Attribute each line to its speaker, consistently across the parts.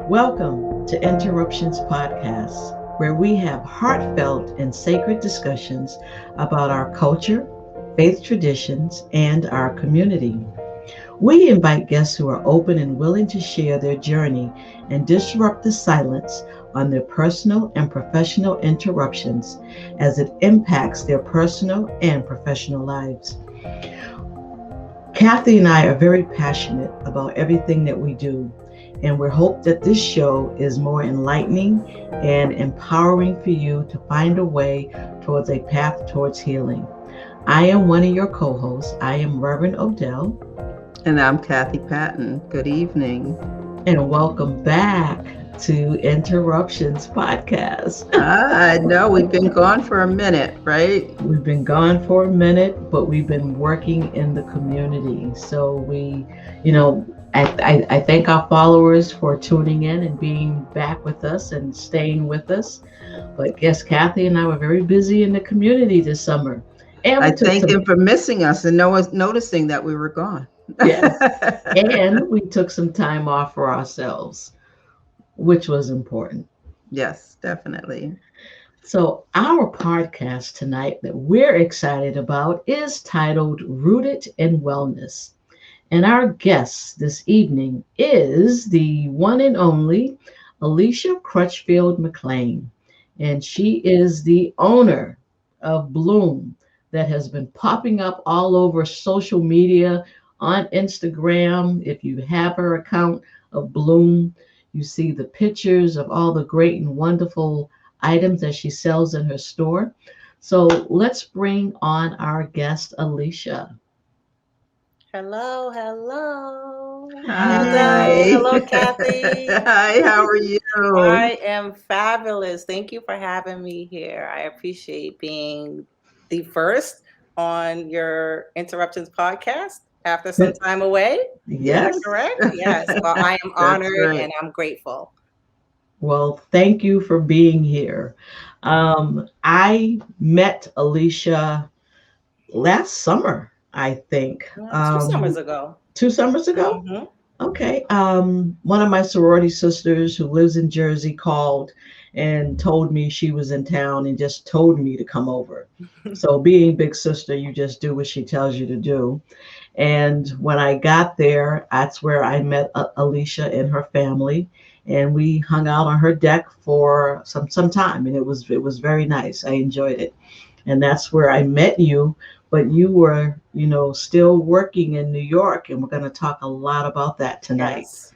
Speaker 1: Welcome to Interruptions Podcast, where we have heartfelt and sacred discussions about our culture, faith traditions, and our community. We invite guests who are open and willing to share their journey and disrupt the silence on their personal and professional interruptions as it impacts their personal and professional lives. Kathy and I are very passionate about everything that we do, and we hope that this show is more enlightening and empowering for you to find a way towards a path towards healing. I am one of your co-hosts. I am Reverend Odell.
Speaker 2: And I'm Kathy Patton. Good evening.
Speaker 1: And welcome back to Interruptions Podcast.
Speaker 2: I know we've been gone for a minute, right?
Speaker 1: We've been gone for a minute, but we've been working in the community. So I thank our followers for tuning in and being back with us and staying with us. But yes, Kathy and I were very busy in the community this summer.
Speaker 2: And I thank them for missing us and no one's noticing that we were gone.
Speaker 1: Yes. And we took some time off for ourselves, which was important.
Speaker 2: Yes, definitely.
Speaker 1: So our podcast tonight that we're excited about is titled Rooted in Wellness. And our guest this evening is the one and only Alicia Crutchfield Maclean. And she is the owner of Bloom that has been popping up all over social media, on Instagram. If you have her account of Bloom, you see the pictures of all the great and wonderful items that she sells in her store. So let's bring on our guest, Alicia.
Speaker 3: Hello.
Speaker 2: Hi.
Speaker 3: Hello, Kathy.
Speaker 2: Hi, how are you?
Speaker 3: I am fabulous. Thank you for having me here. I appreciate being the first on your Interruptions podcast after some time away.
Speaker 1: Yes.
Speaker 3: Is that correct? Yes. Well, I am honored and I'm grateful.
Speaker 1: Well, thank you for being here. I met Alicia last summer, I think.
Speaker 3: 2 summers ago.
Speaker 1: 2 summers ago?
Speaker 3: Mm-hmm.
Speaker 1: Okay. One of my sorority sisters who lives in Jersey called and told me she was in town and just told me to come over. So being big sister, you just do what she tells you to do. And when I got there, that's where I met Alicia and her family. And we hung out on her deck for some time. And it was very nice. I enjoyed it. And that's where I met you. But you were, still working in New York. And we're going to talk a lot about that tonight.
Speaker 3: Yes.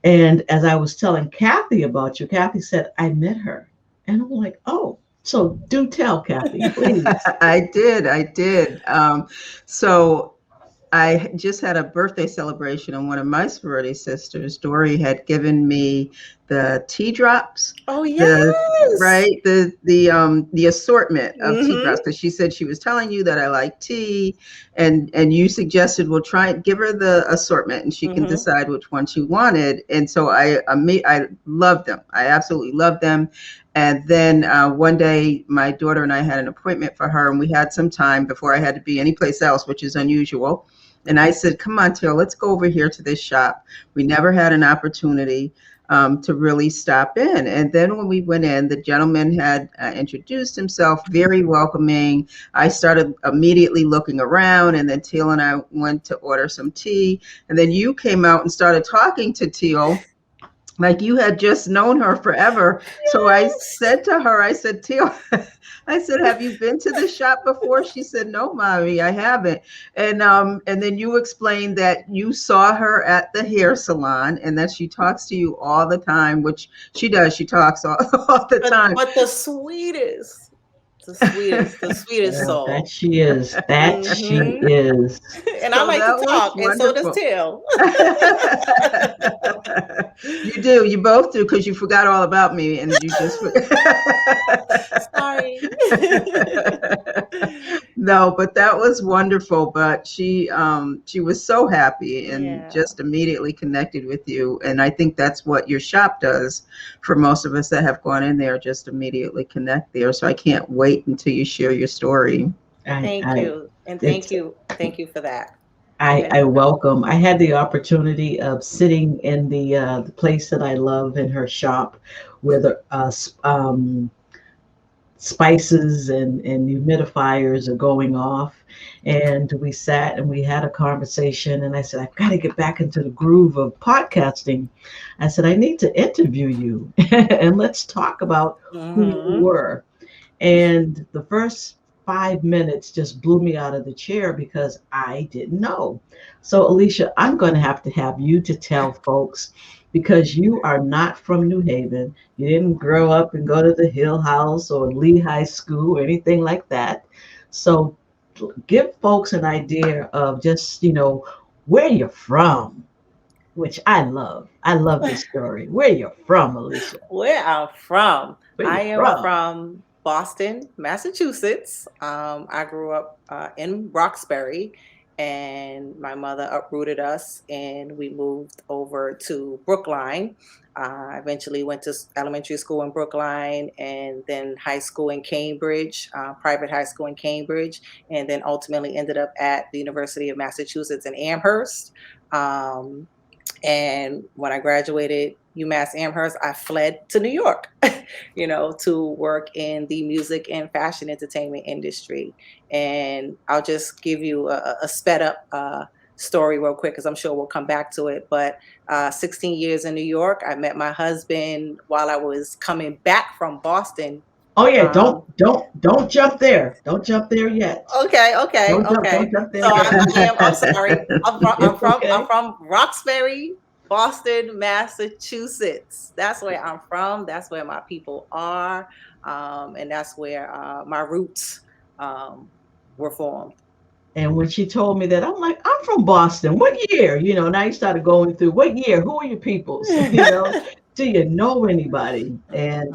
Speaker 2: And as I was telling Kathy about you, Kathy said, I met her. And I'm like, oh, so do tell, Kathy, please.
Speaker 1: I did. So I just had a birthday celebration, and one of my sorority sisters, Dory, had given me the tea drops.
Speaker 3: Oh yes,
Speaker 1: the assortment of tea drops, because she said she was telling you that I like tea, and you suggested we'll try and give her the assortment, and she can decide which one she wanted. And so I love them. I absolutely love them. And then one day, my daughter and I had an appointment for her, and we had some time before I had to be anyplace else, which is unusual. And I said, come on, Teal, let's go over here to this shop. We never had an opportunity to really stop in. And then when we went in, the gentleman had introduced himself, very welcoming. I started immediately looking around, and then Teal and I went to order some tea. And then you came out and started talking to Teal like you had just known her forever. Yes. So I said to her, I said, Teal, I said, have you been to the shop before? She said, no, Mommy, I haven't. And then you explained that you saw her at the hair salon and that she talks to you all the time, which she does. She talks all the time.
Speaker 3: But the sweetest soul.
Speaker 1: That she is. She is.
Speaker 3: And so I like to talk, and so does Teal.
Speaker 1: You do. You both do, because you forgot all about me, and you just.
Speaker 3: Sorry.
Speaker 1: No, but that was wonderful. But she was so happy and just immediately connected with you, and I think that's what your shop does for most of us that have gone in there. Just immediately connect there. So I can't wait until you share your story.
Speaker 3: Thank you for that.
Speaker 2: I welcome. I had the opportunity of sitting in the place that I love in her shop, where the spices and humidifiers are going off. And we sat and we had a conversation. And I said, I've got to get back into the groove of podcasting. I said, I need to interview you and let's talk about who you were. And the first 5 minutes just blew me out of the chair because I didn't know. So, Alicia, I'm going to have you to tell folks, because you are not from New Haven. You didn't grow up and go to the Hill House or Lee High School or anything like that. So, give folks an idea of just, where you're from, which I love. I love this story. Where you're from, Alicia.
Speaker 3: Where I'm from.
Speaker 2: Where
Speaker 3: I
Speaker 2: you
Speaker 3: am from Boston, Massachusetts. I grew up in Roxbury, and my mother uprooted us and we moved over to Brookline. I eventually went to elementary school in Brookline and then high school in Cambridge, private high school in Cambridge, and then ultimately ended up at the University of Massachusetts in Amhurst. And when I graduated UMass Amherst, I fled to New York, to work in the music and fashion entertainment industry. And I'll just give you a sped up story real quick, because I'm sure we'll come back to it. But 16 years in New York, I met my husband while I was coming back from Boston.
Speaker 2: Oh yeah, don't jump there. Don't jump there yet.
Speaker 3: Okay.
Speaker 2: Don't jump there.
Speaker 3: So I'm sorry. I'm from Roxbury, Boston, Massachusetts. That's where I'm from. That's where my people are, and that's where my roots were formed.
Speaker 2: And when she told me that, I'm like, I'm from Boston. What year? Now you started going through what year? Who are your peoples? Do you know anybody? And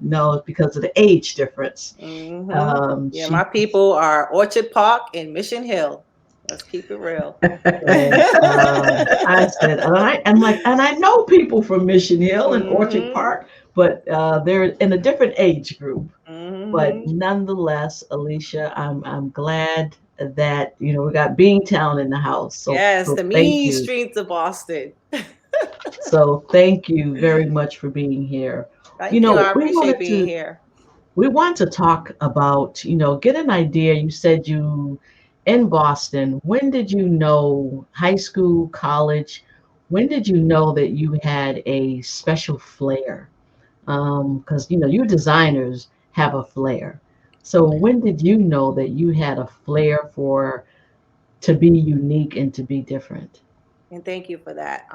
Speaker 2: no, it's because of the age difference.
Speaker 3: My people are Orchard Park and Mission Hill. Let's keep it real.
Speaker 2: And, I said, and I know people from Mission Hill and Orchard Park, but they're in a different age group. But nonetheless, Alicia, I'm glad that we got Beantown in the house. So,
Speaker 3: the mean streets of Boston.
Speaker 2: So thank you very much for being here.
Speaker 3: Thank you. I appreciate being here.
Speaker 2: We want to talk about, get an idea. You said you in Boston. When did you know, high school, college? When did you know that you had a special flair? Because you designers have a flair. So when did you know that you had a flair to be unique and to be different?
Speaker 3: And thank you for that.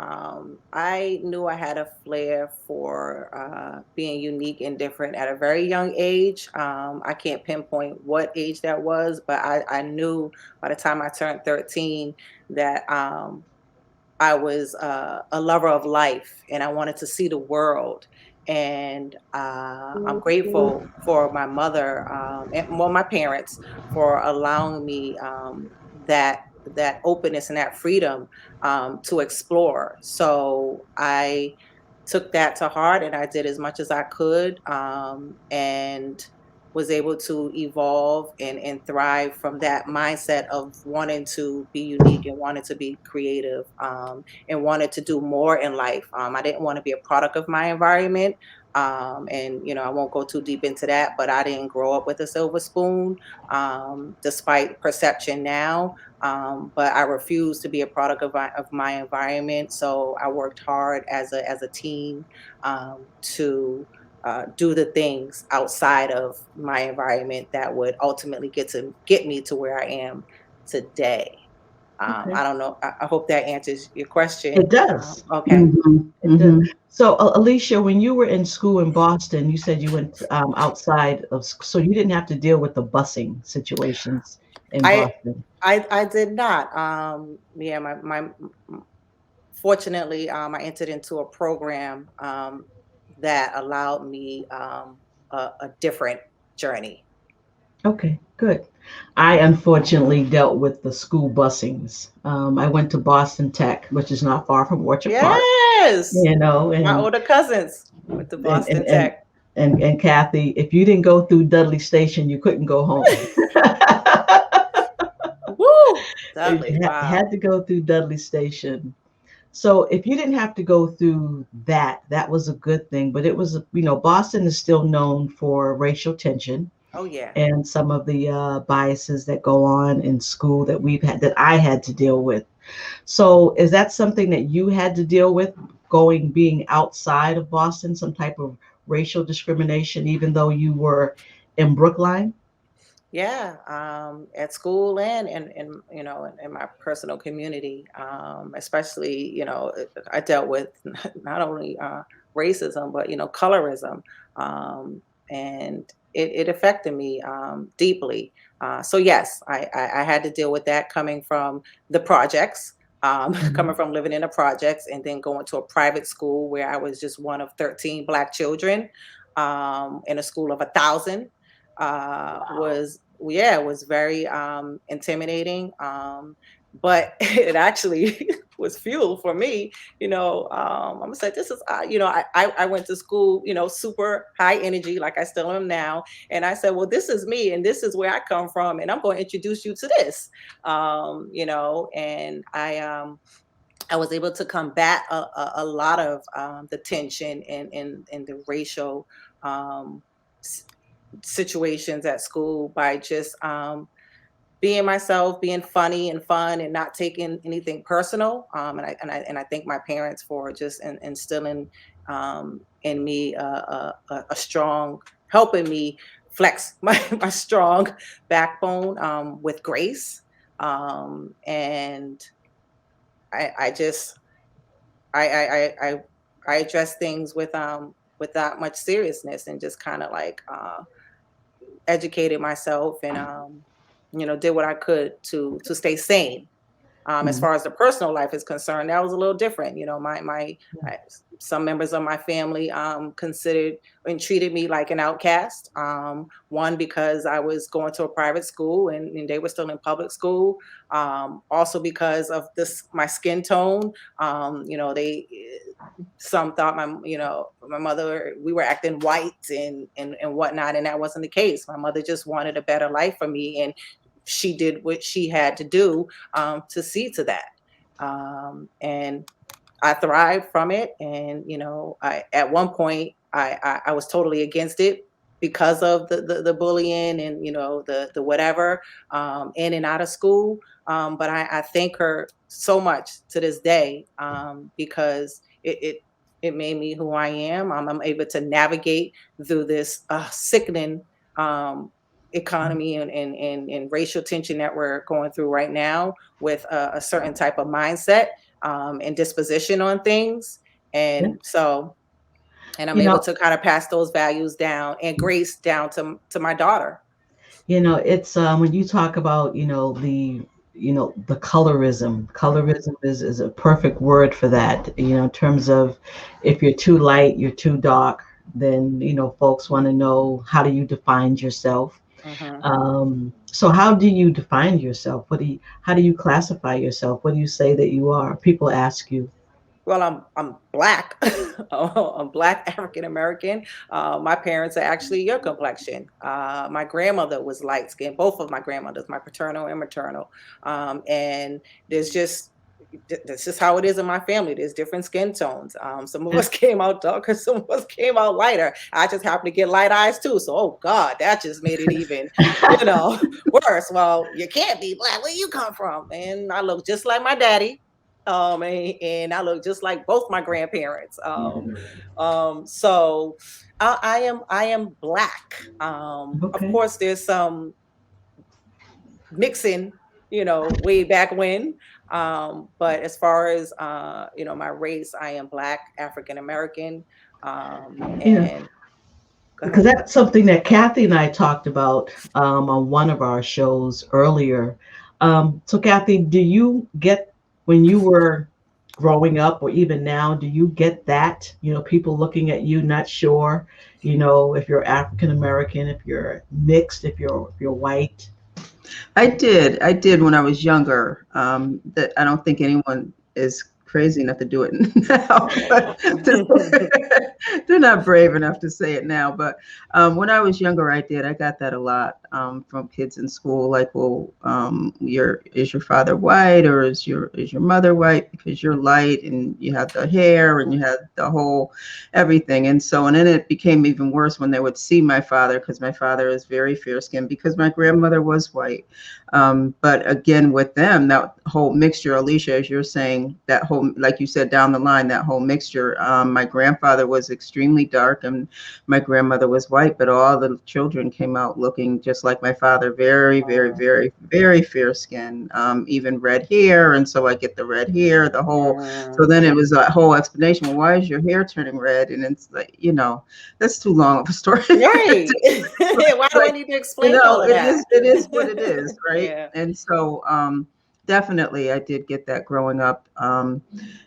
Speaker 3: I knew I had a flair for being unique and different at a very young age. I can't pinpoint what age that was, but I knew by the time I turned 13 that I was a lover of life and I wanted to see the world. And I'm grateful for my mother and my parents for allowing me that openness and that freedom to explore. So I took that to heart and I did as much as I could, and was able to evolve and thrive from that mindset of wanting to be unique and wanting to be creative, and wanted to do more in life. I didn't want to be a product of my environment. And I won't go too deep into that, but I didn't grow up with a silver spoon, despite perception now. But I refused to be a product of my environment. So I worked hard as a teen to do the things outside of my environment that would ultimately get me to where I am today.
Speaker 2: Okay.
Speaker 3: I don't know. I hope that answers your question.
Speaker 2: It does.
Speaker 3: Okay.
Speaker 2: It does. So, Alicia, when you were in school in Boston, you said you went outside of, so you didn't have to deal with the busing situations in Boston.
Speaker 3: I did not. Fortunately, I entered into a program that allowed me a different journey.
Speaker 2: Okay, good. I unfortunately dealt with the school busings. I went to Boston Tech, which is not far from Orchard Park.
Speaker 3: Yes.
Speaker 2: And
Speaker 3: my older cousins went to Boston Tech.
Speaker 2: And Kathy, if you didn't go through Dudley Station, you couldn't go home.
Speaker 3: Woo! Dudley, wow.
Speaker 2: Had to go through Dudley Station. So if you didn't have to go through that, that was a good thing. But it was, Boston is still known for racial tension
Speaker 3: Oh yeah.
Speaker 2: and some of the biases that go on in school that I had to deal with. So is that something that you had to deal with being outside of Boston, some type of racial discrimination, even though you were in Brookline?
Speaker 3: Yeah, at school and in my personal community, especially I dealt with not only racism but colorism, and it affected me deeply. So yes, I had to deal with that coming from the projects, coming
Speaker 2: Mhm.
Speaker 3: from living in the projects, and then going to a private school where I was just one of 13 Black children in a school of 1,000.
Speaker 2: Wow.
Speaker 3: Was Yeah, it was very intimidating, but it actually was fuel for me. I'm gonna say this is I went to school, super high energy like I still am now, and I said, well, this is me and this is where I come from, and I'm going to introduce you to this. And I was able to combat a lot of the tension and the racial um, s- situations at school by just being myself, being funny and fun, and not taking anything personal. And I thank my parents for just instilling in me a strong, helping me flex my strong backbone with grace. And I just I I address things with that much seriousness, and just kind of like educated myself, and did what I could to stay sane. As
Speaker 2: Mm.
Speaker 3: far as the personal life is concerned, that was a little different. My
Speaker 2: Yeah.
Speaker 3: I, some members of my family considered and treated me like an outcast. One, because I was going to a private school, and they were still in public school. Also because of my skin tone. They some thought my mother, we were acting white and whatnot, and that wasn't the case. My mother just wanted a better life for me, and she did what she had to do to see to that. And I thrived from it. And I at one point I was totally against it because of the bullying and the whatever in and out of school. But I thank her so much to this day, because it made me who I am. I'm able to navigate through this sickening um, economy and racial tension that we're going through right now, with a certain type of mindset and disposition on things.
Speaker 2: Yeah.
Speaker 3: And so, and I'm
Speaker 2: You
Speaker 3: able
Speaker 2: know,
Speaker 3: to kind of pass those values down and grace down to my daughter.
Speaker 2: it's when you talk about, the colorism.
Speaker 3: Mhm.
Speaker 2: Colorism is a perfect word for that. In terms of if you're too light, you're too dark, then folks want to know, how do you define yourself?
Speaker 3: Mhm.
Speaker 2: So how do you define yourself? How do you classify yourself? What do you say that you are? People ask you.
Speaker 3: Well, I'm black. I'm black African American. My parents are actually your complexion. My grandmother was light skinned. Both of my grandmothers, my paternal and maternal. And there's just that's just how it is in my family. There's different skin tones. Some of
Speaker 2: Yeah.
Speaker 3: us came out darker, some of us came out lighter. I just happen to get light eyes too. So, oh God, that just made it even, you know, worse. Well, you can't be black. Where you come from? And I look just like my daddy. And I look just like both my grandparents. So I am black. Of
Speaker 2: Okay.
Speaker 3: course, there's some mixing, way back when. But as far as my race, I am black, African American.
Speaker 2: You know,
Speaker 3: And go
Speaker 2: because
Speaker 3: ahead.
Speaker 2: that's something that Kathy and I talked about on one of our shows earlier. So, Kathy, do you get, when you were growing up, or even now, do you get that? People looking at you, not sure, if you're African American, if you're mixed, if you're white.
Speaker 1: I did when I was younger. That I don't think anyone is crazy enough to do it now. But they're not brave enough to say it now. But when I was younger, I did. I got that a lot from kids in school. Like, well, is your father white, or is your mother white? Because you're light and you have the hair and you have the whole everything. And then it became even worse when they would see my father, because my father is very fair skinned, because my grandmother was white. But again, with them, that whole mixture, Alicia, as you're saying, that whole, like you said, down the line, that whole mixture. My grandfather was extremely dark and my grandmother was white, but all the children came out looking just like my father, very, very, very, very fair skin, even red hair. And so I get the red hair, the whole, so then it was a whole explanation. Well, why is your hair turning red? And it's like, that's too long of a story.
Speaker 3: Right. Why do I need to explain all of that?
Speaker 1: It is what it is, right?
Speaker 3: Yeah.
Speaker 1: And so definitely I did get that growing up. And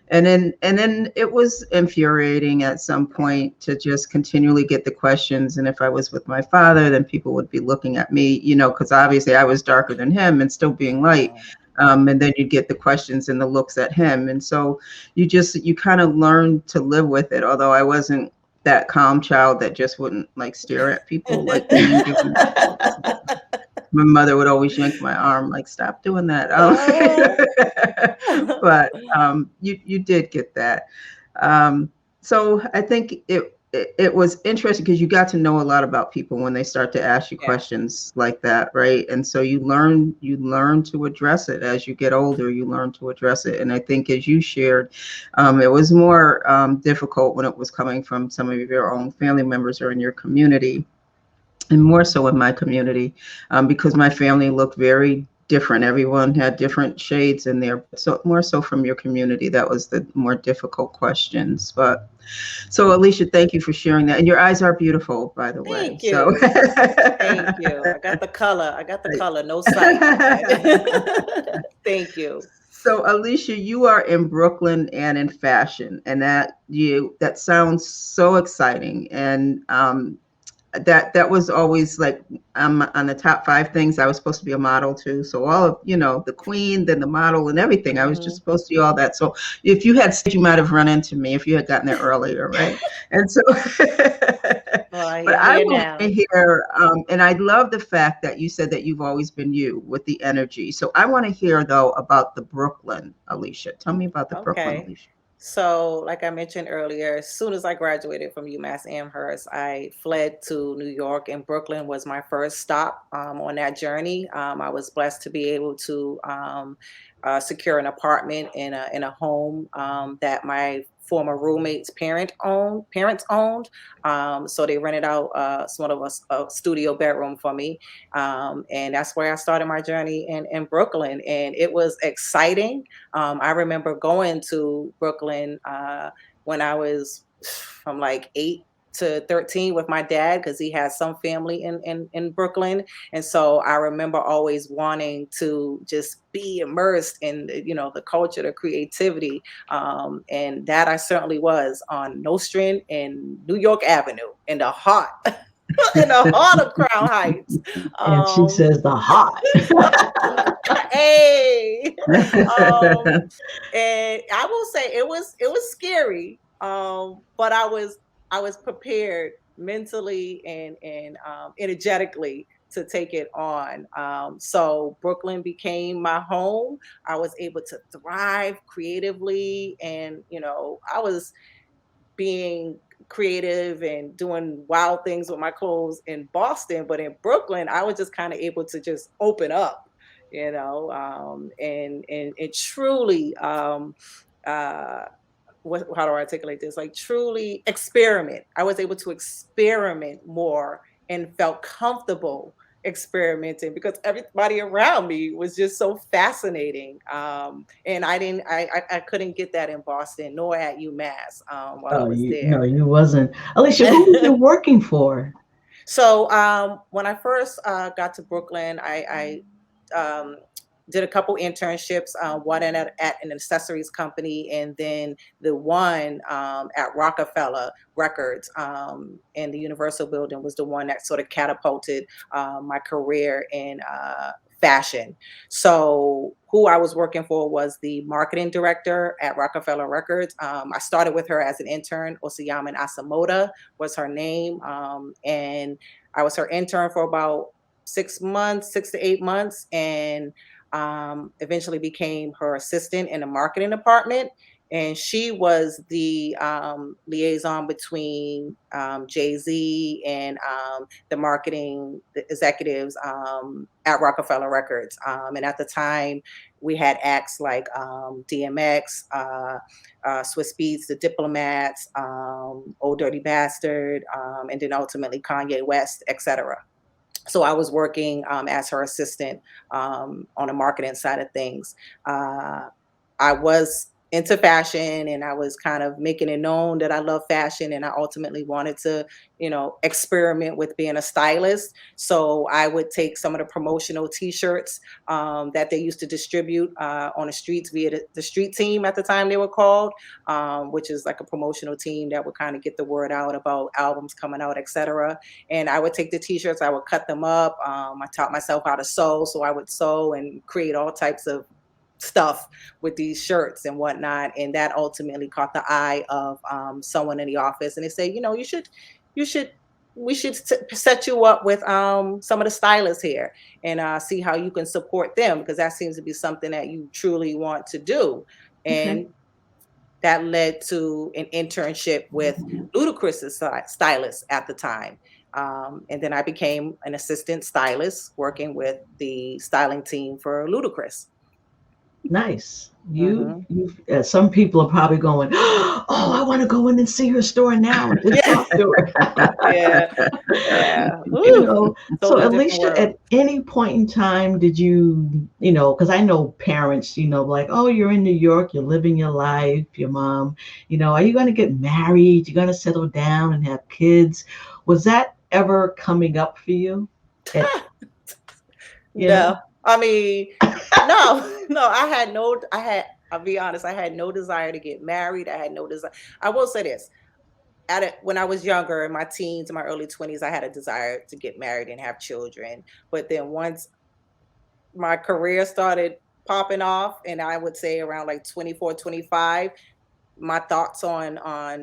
Speaker 1: then it was infuriating at some point to just continually get the questions. And if I was with my father, then people would be looking at me, because obviously I was darker than him and still being light. And then you'd get the questions and the looks at him. And so you kind of learn to live with it. Although I wasn't that calm child that just wouldn't like stare at people like me. My mother would always yank my arm, like, stop doing that. But you did get that. So I think it was interesting because you got to know a lot about people when they start to ask you questions like that, right? And so you learn to address it as you get older. You learn to address it, and I think as you shared, it was more difficult when it was coming from some of your own family members or in your community. And more so in my community, because my family looked very different. Everyone had different shades in there. So more so from your community, that was the more difficult questions. But so Alicia, thank you for sharing that. And your eyes are beautiful, by the way.
Speaker 3: Thank you. Thank you. I got the color. No sight. Thank you.
Speaker 1: So Alicia, you are in Brooklyn and in fashion, and that sounds so exciting. And that was always like on the top 5 things. I was supposed to be a model too. So all of, the queen, then the model and everything. I was just supposed to do all that. So if you had stayed, you might have run into me if you had gotten there earlier, right? And so, but I want to hear, and I love the fact that you said that you've always been you with the energy. So I want to hear though about the Brooklyn, Alicia. Tell me about the Brooklyn, Alicia.
Speaker 3: So, like I mentioned earlier, as soon as I graduated from UMass Amhurst, I fled to New York, and Brooklyn was my first stop on that journey. I was blessed to be able to secure an apartment in a home that my former roommate's parents owned. So they rented out sort of a studio bedroom for me. And that's where I started my journey in Brooklyn. And it was exciting. I remember going to Brooklyn when I was from like 8 to 13 with my dad, because he has some family in Brooklyn. And so I remember always wanting to just be immersed in the culture, the creativity. And that I certainly was on Nostrand and New York Avenue in the heart of Crown Heights.
Speaker 2: And she says the heart.
Speaker 3: Hey. And I will say it was scary. But I was prepared mentally and energetically to take it on. So Brooklyn became my home. I was able to thrive creatively, and I was being creative and doing wild things with my clothes in Boston, but in Brooklyn, I was just kind of able to just open up, and truly. How do I articulate this? Like truly experiment. I was able to experiment more and felt comfortable experimenting because everybody around me was just so fascinating. And I couldn't get that in Boston nor at UMass while I was there.
Speaker 2: No, you wasn't. Alicia, who were you working for?
Speaker 3: So when I first got to Brooklyn, I did a couple internships, one at an accessories company, and then the one at Rockefeller Records in the Universal Building was the one that sort of catapulted my career in fashion. So who I was working for was the marketing director at Rockefeller Records. I started with her as an intern. Osiyaman Asamoda was her name. And I was her intern for about 6 months, 6 to 8 months, and eventually became her assistant in the marketing department. And she was the liaison between Jay-Z and the marketing executives at Rockefeller Records. And at the time, we had acts like DMX, Swiss Beats, The Diplomats, Old Dirty Bastard, and then ultimately Kanye West, etc. So I was working as her assistant on the marketing side of things. I was into fashion, and I was kind of making it known that I love fashion, and I ultimately wanted to, experiment with being a stylist. So I would take some of the promotional T-shirts that they used to distribute on the streets via the street team at the time they were called, which is like a promotional team that would kind of get the word out about albums coming out, etc. And I would take the T-shirts, I would cut them up. I taught myself how to sew, so I would sew and create all types of stuff with these shirts and whatnot, and that ultimately caught the eye of someone in the office, and they say, you should we should set you up with some of the stylists here and see how you can support them, because that seems to be something that you truly want to do.
Speaker 2: Okay.
Speaker 3: And that led to an internship with Ludacris's stylist at the time. And then I became an assistant stylist working with the styling team for Ludacris.
Speaker 2: Nice.
Speaker 3: Hmm.
Speaker 2: Some people are probably going, oh, I want to go in and see her store now and just talk to her.
Speaker 3: Yeah, yeah.
Speaker 2: You
Speaker 3: Ooh,
Speaker 2: know, so
Speaker 3: totally different
Speaker 2: Alicia,
Speaker 3: world.
Speaker 2: at any point in time, did because I know parents, like, oh, you're in New York, you're living your life, your mom, are you going to get married? You're going to settle down and have kids? Was that ever coming up for you? At, you know?
Speaker 3: No, I mean, no, no. I'll be honest. I had no desire to get married. I had no desire. I will say this: when I was younger, in my teens, in my early 20s, I had a desire to get married and have children. But then once my career started popping off, and I would say around like 24, 25, my thoughts on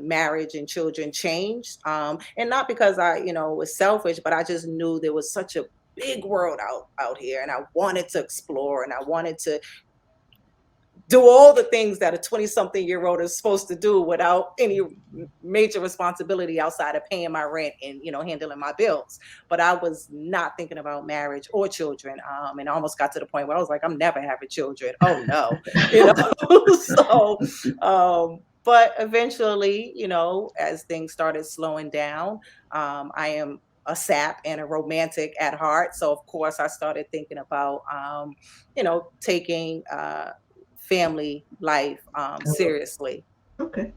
Speaker 3: marriage and children changed. And not because I, was selfish, but I just knew there was such a big world out here, and I wanted to explore, and I wanted to do all the things that a 20 something year old is supposed to do without any major responsibility outside of paying my rent and handling my bills. But I was not thinking about marriage or children, and I almost got to the point where I was like, I'm never having children, oh no. So but eventually, as things started slowing down, I am a sap and a romantic at heart, so of course I started thinking about taking family life
Speaker 2: Oh,
Speaker 3: seriously.
Speaker 2: okay.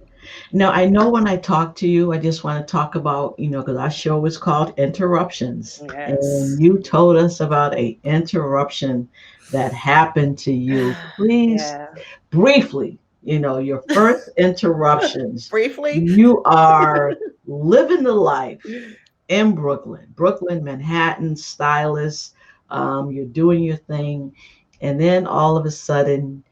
Speaker 2: Now, I know when I talk to you, I just want to talk about, because our show is called Interruptions. And
Speaker 3: Yes.
Speaker 2: you told us about a interruption that happened to you. Please,
Speaker 3: Yeah.
Speaker 2: briefly, your first interruptions.
Speaker 3: Briefly.
Speaker 2: You are living the life in Brooklyn, Manhattan, stylist. You're doing your thing. And then all of a sudden,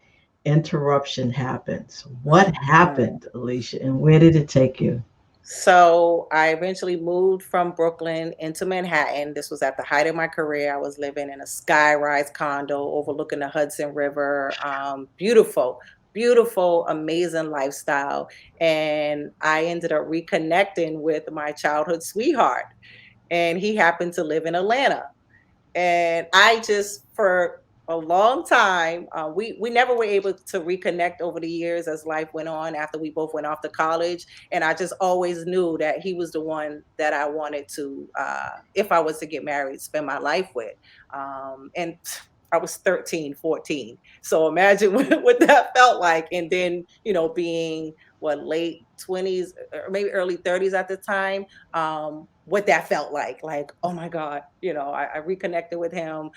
Speaker 2: interruption happens. What
Speaker 3: Mhm.
Speaker 2: happened, Alicia, and where did it take you?
Speaker 3: So I eventually moved from Brooklyn into Manhattan. This was at the height of my career. I was living in a skyrise condo overlooking the Hudson River. Beautiful, beautiful, amazing lifestyle. And I ended up reconnecting with my childhood sweetheart, and he happened to live in Atlanta. And I just, for a long time, we never were able to reconnect over the years as life went on after we both went off to college. And I just always knew that he was the one that I wanted to, if I was to get married, spend my life with. And I was 13, 14. So imagine what that felt like. And then, being what, late 20s or maybe early 30s at the time, what that felt like, oh my God, I reconnected with him.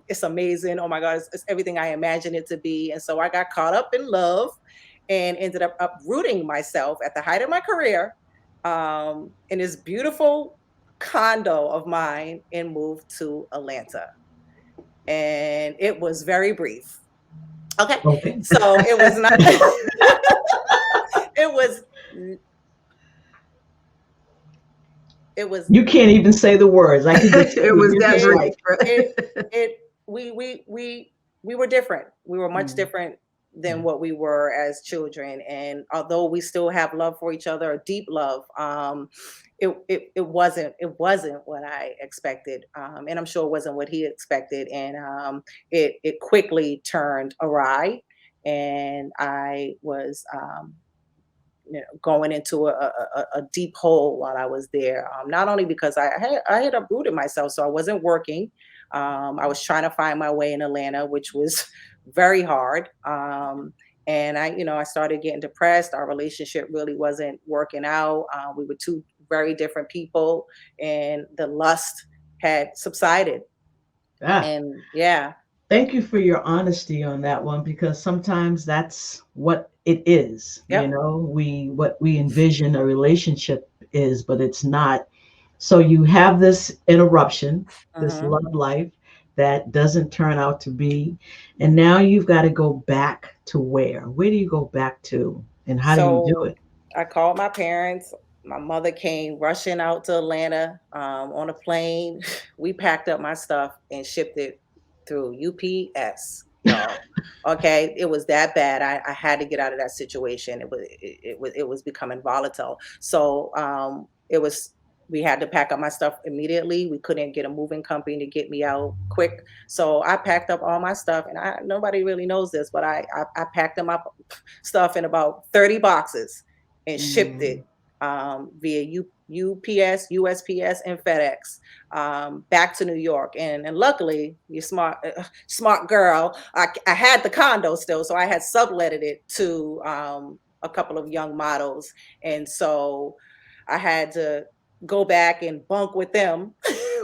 Speaker 3: It's amazing. Oh my God, it's everything I imagined it to be. And so I got caught up in love and ended up uprooting myself at the height of my career in this beautiful condo of mine and moved to Atlanta. and it was very brief. Okay,
Speaker 2: Okay.
Speaker 3: so it was not. It was. It was.
Speaker 2: You can't even say the words. I can just
Speaker 1: It
Speaker 2: see
Speaker 1: was
Speaker 2: you're
Speaker 1: that
Speaker 2: just
Speaker 3: It.
Speaker 1: brief.
Speaker 2: like,
Speaker 3: It. We were different. We were much
Speaker 2: mm,
Speaker 3: different than
Speaker 2: yeah.
Speaker 3: what we were as children. And although we still have love for each other, a deep love, it wasn't what I expected, and I'm sure it wasn't what he expected. And it quickly turned awry, and I was going into a deep hole while I was there. Not only because I had uprooted myself, so I wasn't working. I was trying to find my way in Atlanta, which was very hard. And I started getting depressed. Our relationship really wasn't working out. We were two very different people, and the lust had subsided.
Speaker 2: Ah,
Speaker 3: And yeah,
Speaker 2: thank you for your honesty on that one, because sometimes that's what it is.
Speaker 3: yep.
Speaker 2: What we envision a relationship is, but it's not. So you have this interruption, this
Speaker 3: Hmm.
Speaker 2: love life that doesn't turn out to be, and now you've got to go back to where? Where do you go back to, and how do you
Speaker 3: So
Speaker 2: do it?
Speaker 3: I called my parents. My mother came rushing out to Atlanta on a plane. We packed up my stuff and shipped it through UPS, y'all. Okay, it was that bad. I had to get out of that situation. It was becoming volatile. So it was we had to pack up my stuff immediately. We couldn't get a moving company to get me out quick. So I packed up all my stuff, and nobody really knows this, but I packed them up stuff in about 30 boxes and shipped
Speaker 2: Mm,
Speaker 3: it via UPS, USPS, and FedEx back to New York. And luckily, you smart girl, I had the condo still, so I had subletted it to a couple of young models, and so I had to go back and bunk with them,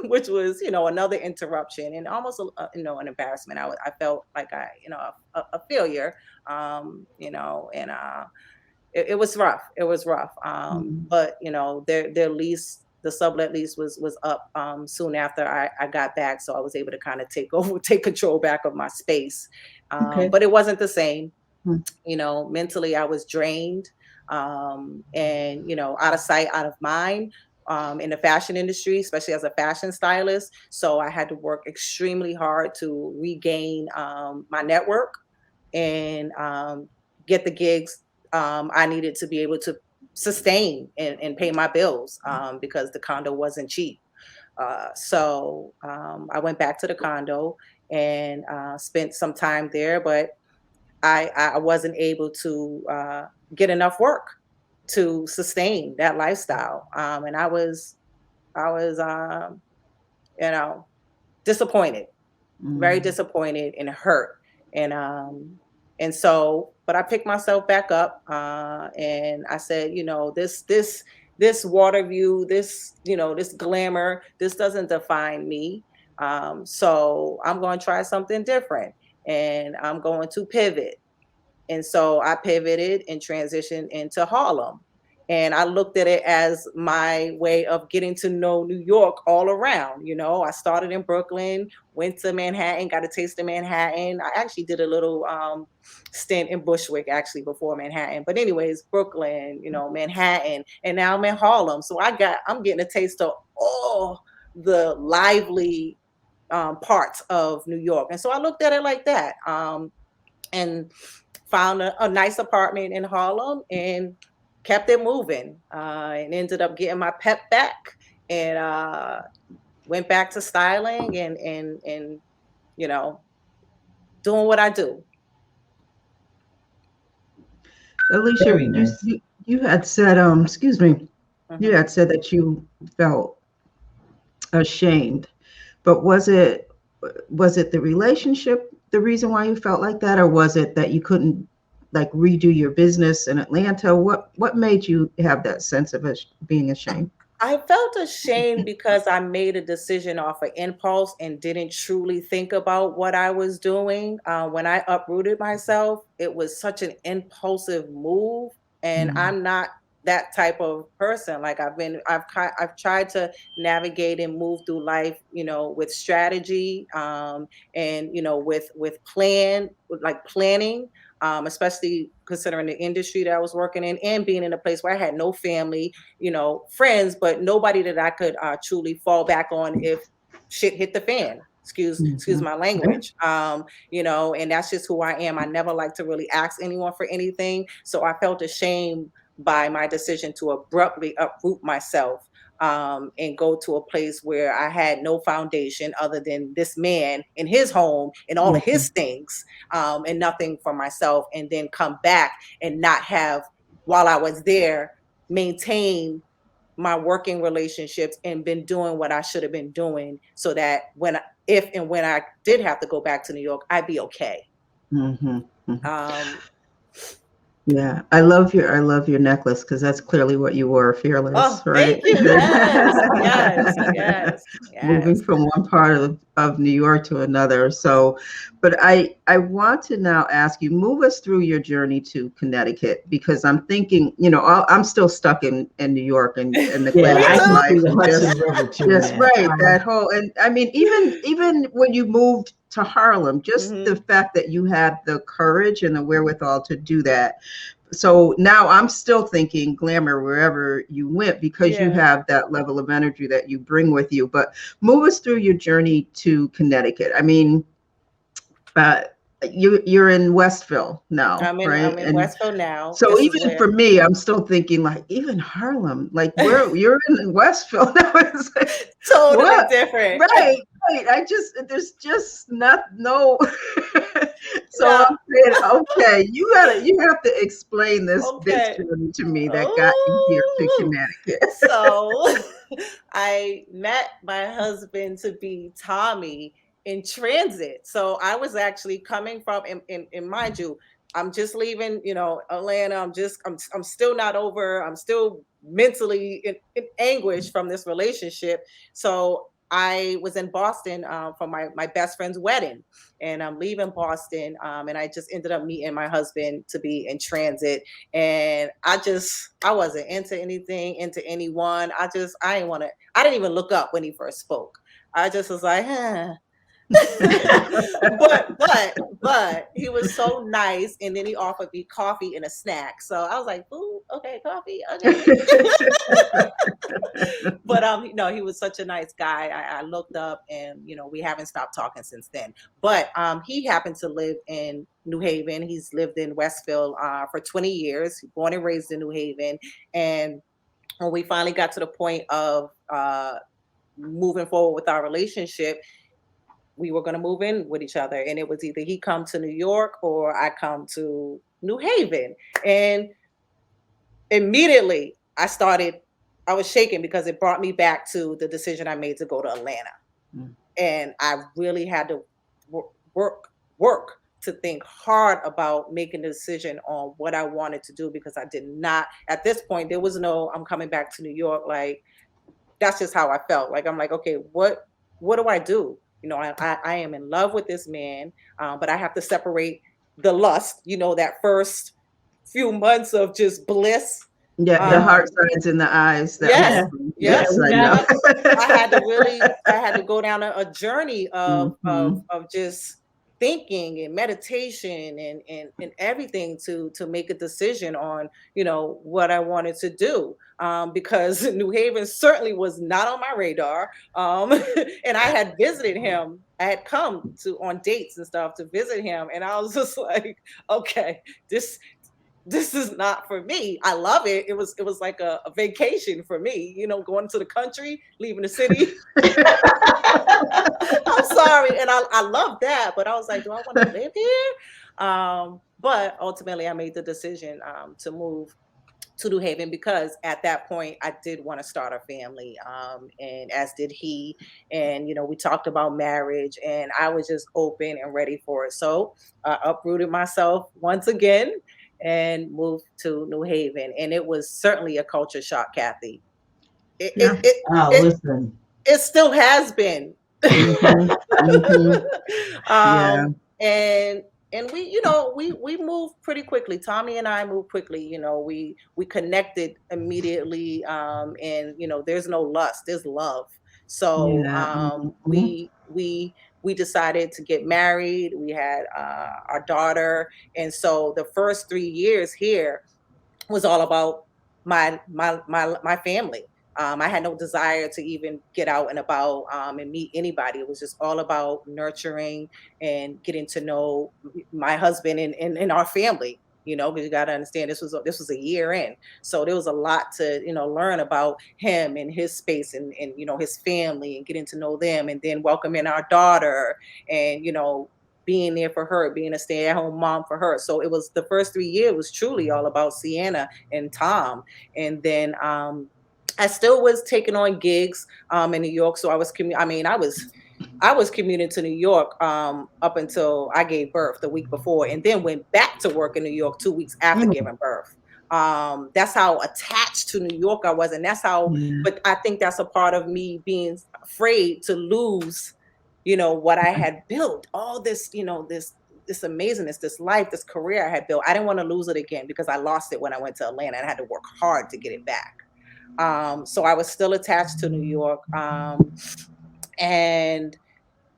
Speaker 3: which was another interruption and almost an embarrassment. I felt like a failure, and it was rough. It was rough.
Speaker 2: mm.
Speaker 3: But their lease, the sublet lease was up soon after I got back, so I was able to kind of take control back of my space.
Speaker 2: Okay.
Speaker 3: But it wasn't the same.
Speaker 2: Mm.
Speaker 3: Mentally I was drained, and out of sight, out of mind. In the fashion industry, especially as a fashion stylist. So I had to work extremely hard to regain my network and get the gigs I needed to be able to sustain and pay my bills, because the condo wasn't cheap. So I went back to the condo and spent some time there, but I wasn't able to get enough work to sustain that lifestyle, and I was you know disappointed, very
Speaker 2: Mm.
Speaker 3: disappointed and hurt. And um and so but I picked myself back up, and I said, this water view, this glamour, this doesn't define me. So I'm going to try something different, and I'm going to pivot. And so I pivoted and transitioned into Harlem. And I looked at it as my way of getting to know New York all around. I started in Brooklyn, went to Manhattan, got a taste of Manhattan. I actually did a little stint in Bushwick actually before Manhattan. But anyways, Brooklyn, Manhattan, and now I'm in Harlem. So I'm getting a taste of all the lively parts of New York. And so I looked at it like that. And found a nice apartment in Harlem and kept it moving, and ended up getting my pep back, and went back to styling and you know doing what I do.
Speaker 1: Alicia,
Speaker 2: Very nice.
Speaker 1: you had said, excuse me, you
Speaker 3: Mhm.
Speaker 1: had said that you felt ashamed, but was it the relationship the reason why you felt like that, or was it that you couldn't like redo your business in Atlanta? What made you have that sense of being ashamed?
Speaker 3: I felt ashamed because I made a decision off of impulse and didn't truly think about what I was doing. When I uprooted myself, it was such an impulsive move, and
Speaker 2: Mm.
Speaker 3: I'm not. that type of person. Like I've tried to navigate and move through life, with strategy, and with planning, especially considering the industry that I was working in and being in a place where I had no family, friends, but nobody that I could truly fall back on if shit hit the fan. Excuse my language. And that's just who I am. I never like to really ask anyone for anything. So I felt ashamed by my decision to abruptly uproot myself, and go to a place where I had no foundation other than this man in his home and all of his things, and nothing for myself, and then come back and not have, while I was there, maintain my working relationships and been doing what I should have been doing, so that if and when I did have to go back to New York, I'd be okay.
Speaker 1: Yeah, I love your necklace, because that's clearly what you were, fearless, right?
Speaker 3: Thank you. Yes.
Speaker 1: Moving from one part of New York to another. So, but I want to now ask you, move us through your journey to Connecticut, because I'm thinking, I'm still stuck in New York and the life. Just right, that whole, and I mean, even when you moved to Harlem, just the fact that you had the courage and the wherewithal to do that. So now I'm still thinking glamour wherever you went, because you have that level of energy that you bring with you. But move us through your journey to Connecticut. I mean, you're in Westville now, right?
Speaker 3: I'm in Westville now.
Speaker 1: So even for me, I'm still thinking, like, even Harlem, like, where you're in Westville now, is
Speaker 3: totally different,
Speaker 1: right? There's just no. So I'm saying, okay, you have to explain this journey to me that got you here to Connecticut.
Speaker 3: So I met my husband to be Tommy in transit. So I was actually coming from, and mind you, I'm just leaving, Atlanta. I'm still not over. I'm still mentally in anguish from this relationship. So I was in Boston for my best friend's wedding, and I'm leaving Boston, and I just ended up meeting my husband to be in transit. And I wasn't into anyone. I didn't even look up when he first spoke. I just was like, but he was so nice, and then he offered me coffee and a snack. So I was like, "Ooh, okay, coffee, okay." But no, he was such a nice guy. I looked up, and we haven't stopped talking since then. But he happened to live in New Haven. He's lived in Westville for 20 years. Born and raised in New Haven, and when we finally got to the point of moving forward with our relationship, we were going to move in with each other, and it was either he come to New York or I come to New Haven. And immediately I was shaking, because it brought me back to the decision I made to go to Atlanta. And I really had to work to think hard about making a decision on what I wanted to do, because I did not, at this point, there was no, I'm coming back to New York. Like, that's just how I felt. Like, I'm like, okay, what do I do? I am in love with this man, but I have to separate the lust, that first few months of just bliss.
Speaker 1: Yeah, the heart signs in the eyes.
Speaker 3: Yes.
Speaker 1: I know.
Speaker 3: I had to go down a journey of just thinking and meditation and everything to make a decision on, what I wanted to do. Because New Haven certainly was not on my radar. And I had visited him. I had come on dates and stuff to visit him. And I was just like, okay, this is not for me. I love it. It was like a vacation for me, going to the country, leaving the city. I'm sorry. And I love that. But I was like, do I want to live here? But ultimately, I made the decision to move to New Haven, because at that point I did want to start a family, and as did he. And we talked about marriage, and I was just open and ready for it. So I uprooted myself once again and moved to New Haven, and it was certainly a culture shock, Kathy.
Speaker 2: Listen,
Speaker 3: it still has been. And and we moved pretty quickly. Tommy and I moved quickly. We connected immediately, and there's no lust, there's love. So
Speaker 1: Yeah.
Speaker 3: we decided to get married. We had our daughter, and so the first 3 years here was all about my family. I had no desire to even get out and about, and meet anybody. It was just all about nurturing and getting to know my husband and our family. Because you got to understand, this was a year in, so there was a lot to learn about him and his space, and his family, and getting to know them, and then welcoming our daughter, and being there for her, being a stay-at-home mom for her. So it was, the first 3 years was truly all about Sienna and Tom. And then I still was taking on gigs in New York. So I was I was commuting to New York up until I gave birth the week before, and then went back to work in New York 2 weeks after giving birth. That's how attached to New York I was, and that's how.
Speaker 1: Yeah.
Speaker 3: But I think that's a part of me being afraid to lose, what I had built. All this, this amazingness, this life, this career I had built. I didn't want to lose it again, because I lost it when I went to Atlanta, and I had to work hard to get it back. So I was still attached to New York, and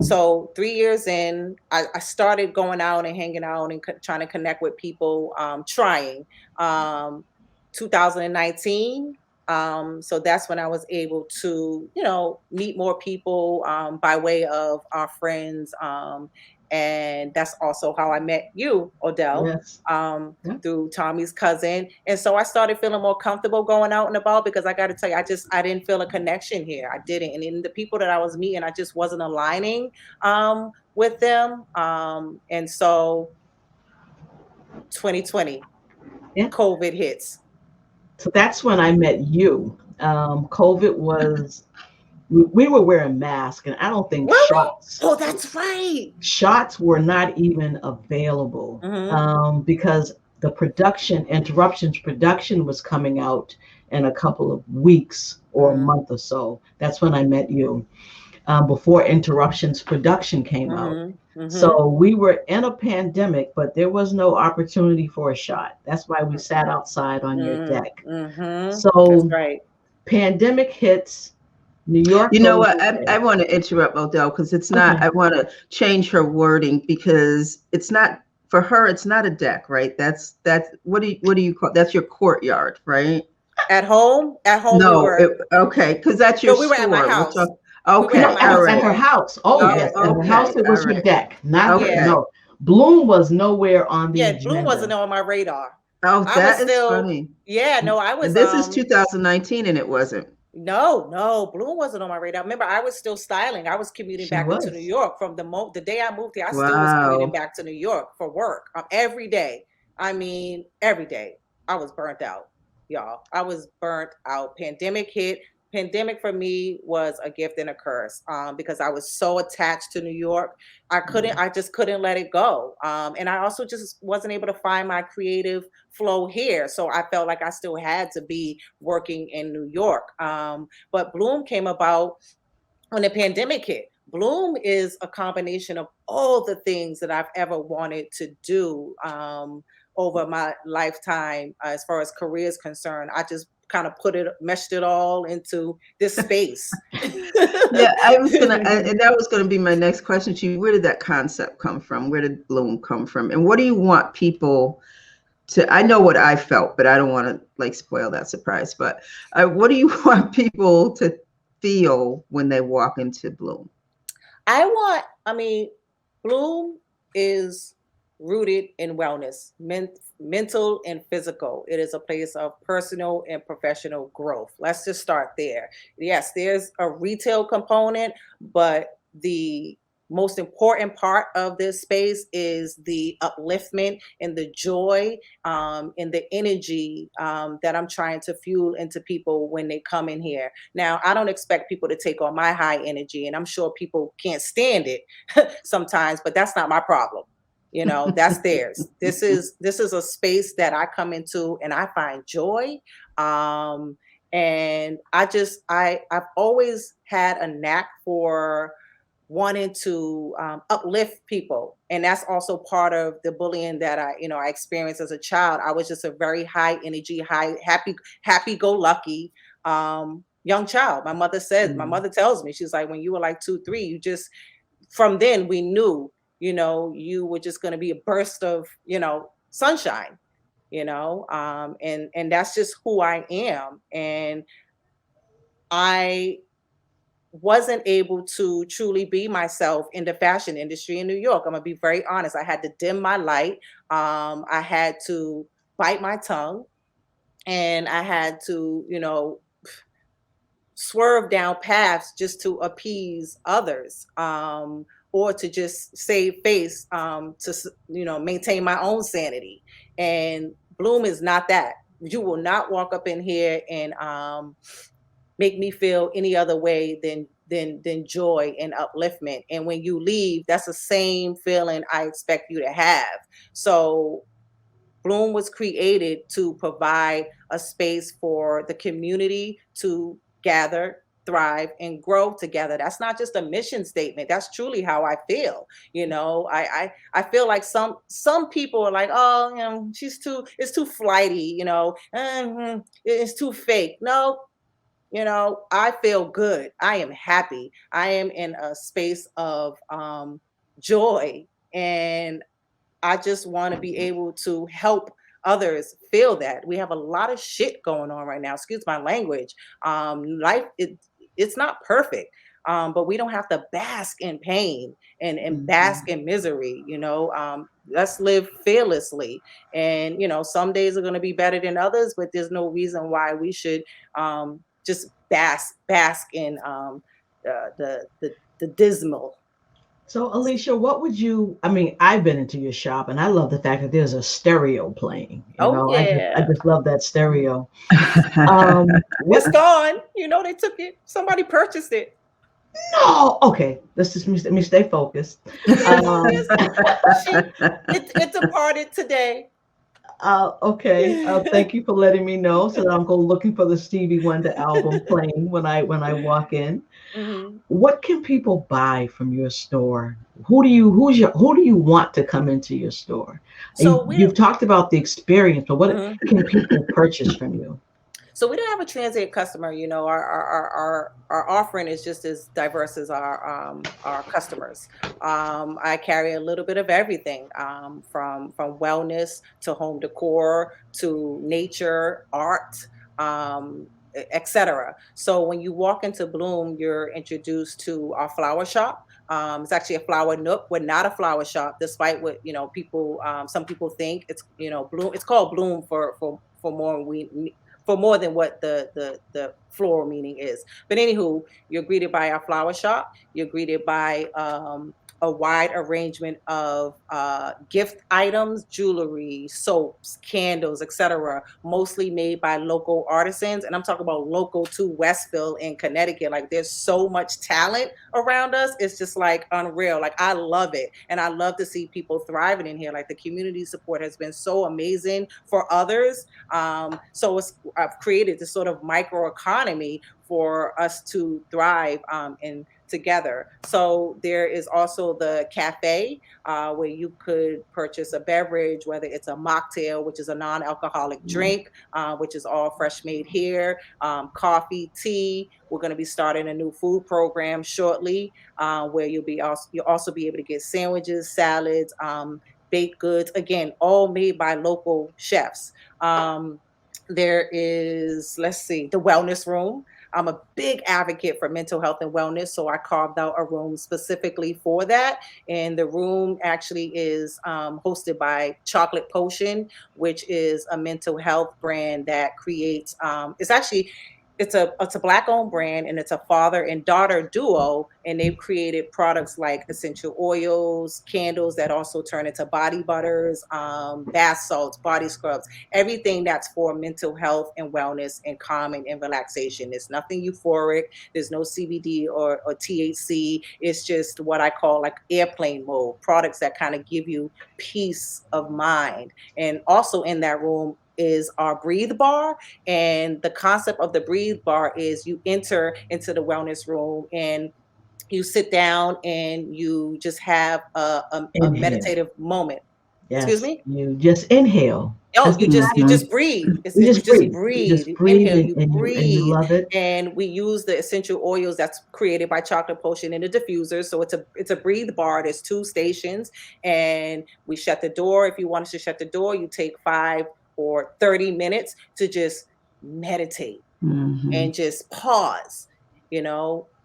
Speaker 3: so 3 years in, I started going out and hanging out and trying to connect with people, trying. Um, 2019, so that's when I was able to, meet more people by way of our friends. And that's also how I met you, Odell,
Speaker 2: Yes. Yeah.
Speaker 3: through Tommy's cousin. And so I started feeling more comfortable going out and about, because I got to tell you, I didn't feel a connection here. I didn't. And in the people that I was meeting, I just wasn't aligning with them. And so 2020,
Speaker 2: Yeah.
Speaker 3: COVID hits.
Speaker 2: So that's when I met you. COVID was, we were wearing masks, and I don't think
Speaker 3: Were we?
Speaker 2: shots
Speaker 3: Oh, that's right.
Speaker 2: shots were not even available, because the production was coming out in a couple of weeks or a month or so. That's when I met you, before Interruptions production came out. So we were in a pandemic, but there was no opportunity for a shot. That's why we sat outside on your deck.
Speaker 3: That's
Speaker 2: So
Speaker 3: right.
Speaker 2: pandemic hits, New York.
Speaker 1: You know what?
Speaker 2: goes away.
Speaker 1: I want to interrupt Odell, because it's not,
Speaker 2: Okay.
Speaker 1: I want to change her wording, because it's not, for her, it's not a deck, right? That's, what do you call, that's your courtyard, right?
Speaker 3: At home we
Speaker 1: No,
Speaker 3: were.
Speaker 1: okay, because that's your
Speaker 3: No, we were at my
Speaker 1: store.
Speaker 3: house.
Speaker 1: Okay,
Speaker 3: at my
Speaker 1: all
Speaker 3: house.
Speaker 2: At
Speaker 1: right.
Speaker 2: her house. Oh,
Speaker 3: Yeah.
Speaker 2: yes. At her
Speaker 1: Okay,
Speaker 2: house, it was
Speaker 1: all
Speaker 2: her
Speaker 1: right.
Speaker 2: deck. Not
Speaker 1: Okay.
Speaker 2: no. Bloom was nowhere on the
Speaker 3: Yeah,
Speaker 2: agenda.
Speaker 3: Bloom wasn't on my radar.
Speaker 1: Oh,
Speaker 3: I was
Speaker 1: that is
Speaker 3: still,
Speaker 1: funny.
Speaker 3: yeah, no, I was
Speaker 1: And this is 2019, and it wasn't.
Speaker 3: no, Bloom wasn't on my radar. Remember, I was still styling. I was commuting
Speaker 2: She
Speaker 3: back into
Speaker 2: was.
Speaker 3: New York from the day I moved here. I still was commuting
Speaker 1: Wow.
Speaker 3: back to New York for work every day. I mean, every day. I was burnt out, y'all. I was burnt out. Pandemic hit. Pandemic for me was a gift and a curse, because I was so attached to New York. I just couldn't let it go. And I also just wasn't able to find my creative flow here. So I felt like I still had to be working in New York. But Bloom came about when the pandemic hit. Bloom is a combination of all the things that I've ever wanted to do over my lifetime, as far as career is concerned. I just kind of meshed it all into this space.
Speaker 1: Yeah, and that was gonna be my next question to you. Where did that concept come from? Where did Bloom come from? And what do you want people to, I know what I felt, but I don't want to like spoil that surprise, but what do you want people to feel when they walk into Bloom?
Speaker 3: Bloom is rooted in wellness, mental and physical. It is a place of personal and professional growth. Let's just start there. Yes, there's a retail component, but the most important part of this space is the upliftment and the joy, and the energy that I'm trying to fuel into people when they come in here. Now, I don't expect people to take on my high energy, and I'm sure people can't stand it sometimes, but that's not my problem. That's theirs. This is a space that I come into and I find joy. And I've always had a knack for wanting to uplift people. And that's also part of the bullying that I experienced as a child. I was just a very high energy, happy go lucky young child. My
Speaker 2: Mm.
Speaker 3: mother tells me, she's like, when you were like 2, 3, you just, from then we knew, you were just going to be a burst of, sunshine, and that's just who I am. And I wasn't able to truly be myself in the fashion industry in New York. I'm gonna be very honest. I had to dim my light. I had to bite my tongue, and I had to, swerve down paths just to appease others, or to just save face, maintain my own sanity. And Bloom is not that. You will not walk up in here and make me feel any other way than joy and upliftment. And when you leave, that's the same feeling I expect you to have. So Bloom was created to provide a space for the community to gather, thrive, and grow together. That's not just a mission statement. That's truly how I feel. I feel like some people are like, oh, it's too flighty, it's too fake. No, I feel good. I am happy. I am in a space of joy, and I just want to be able to help others feel that. We have a lot of shit going on right now. Excuse my language. Life it's not perfect. But we don't have to bask in pain and bask
Speaker 2: Mhm.
Speaker 3: in misery, let's live fearlessly. And some days are gonna be better than others, but there's no reason why we should just bask in the dismal.
Speaker 2: So, Alicia, what would you? I mean, I've been into your shop, and I love the fact that there's a stereo playing.
Speaker 3: Oh
Speaker 2: I
Speaker 3: yeah.
Speaker 2: just love that stereo. What?
Speaker 3: It's gone. They took it. Somebody purchased it.
Speaker 2: No. Okay, let's just let me stay focused. Um,
Speaker 3: Yes, it departed today.
Speaker 2: okay. Thank you for letting me know, so that I'm going looking for the Stevie Wonder album playing when I walk in.
Speaker 3: Mhm.
Speaker 2: What can people buy from your store? Who do you want to come into your store?
Speaker 3: So we
Speaker 2: You've
Speaker 3: don't.
Speaker 2: talked about the experience, but what
Speaker 3: Mhm.
Speaker 2: can people purchase from you?
Speaker 3: So we don't have a transient customer. Our offering is just as diverse as our customers. I carry a little bit of everything, from wellness to home decor to nature, art, etc. So when you walk into Bloom, you're introduced to our flower shop. It's actually a flower nook. We're not a flower shop, despite what people. Some people think it's Bloom. It's called Bloom for more than what the floral meaning is. But anywho, you're greeted by our flower shop. You're greeted by a wide arrangement of gift items, jewelry, soaps, candles, etc. Mostly made by local artisans, and I'm talking about local to Westville in Connecticut. Like there's so much talent around us. It's just like unreal. Like I love it, and I love to see people thriving in here. Like the community support has been so amazing for others. So I've created this sort of microeconomy for us to thrive and together. So there is also the cafe where you could purchase a beverage, whether it's a mocktail, which is a non-alcoholic
Speaker 2: Mm.
Speaker 3: drink, which is all fresh made here, coffee, tea. We're going to be starting a new food program shortly, where you'll also be able to get sandwiches, salads, baked goods. Again, all made by local chefs. There is, let's see, the wellness room. I'm a big advocate for mental health and wellness, so I carved out a room specifically for that. And the room actually is hosted by Chocolate Potion, which is a mental health brand that creates. It's a black owned brand, and it's a father and daughter duo, and they've created products like essential oils, candles that also turn into body butters, bath salts, body scrubs, everything that's for mental health and wellness and calming and relaxation. There's nothing euphoric. There's no CBD or THC. It's just what I call like airplane mode products that kind of give you peace of mind. And also in that room is our breathe bar. And the concept of the breathe bar is you enter into the wellness room, and you sit down and you just have a
Speaker 2: Inhale.
Speaker 3: meditative moment. Excuse
Speaker 2: Yes.
Speaker 3: me?
Speaker 2: You just inhale.
Speaker 3: Oh,
Speaker 2: That's
Speaker 3: you
Speaker 2: the
Speaker 3: just
Speaker 1: Mhm.
Speaker 3: breathe.
Speaker 2: you
Speaker 3: You
Speaker 2: just
Speaker 3: just
Speaker 2: breathe. You
Speaker 3: breathe.
Speaker 2: just
Speaker 3: You
Speaker 2: breathe
Speaker 3: inhale,
Speaker 2: and,
Speaker 3: you
Speaker 2: and you
Speaker 3: breathe,
Speaker 2: love it.
Speaker 3: and we use the essential oils that's created by Chocolate Potion in the diffuser. So it's a breathe bar. There's 2 stations, and we shut the door. If you want us to shut the door, you take 5 or 30 minutes to just meditate
Speaker 1: Mhm.
Speaker 3: and just pause.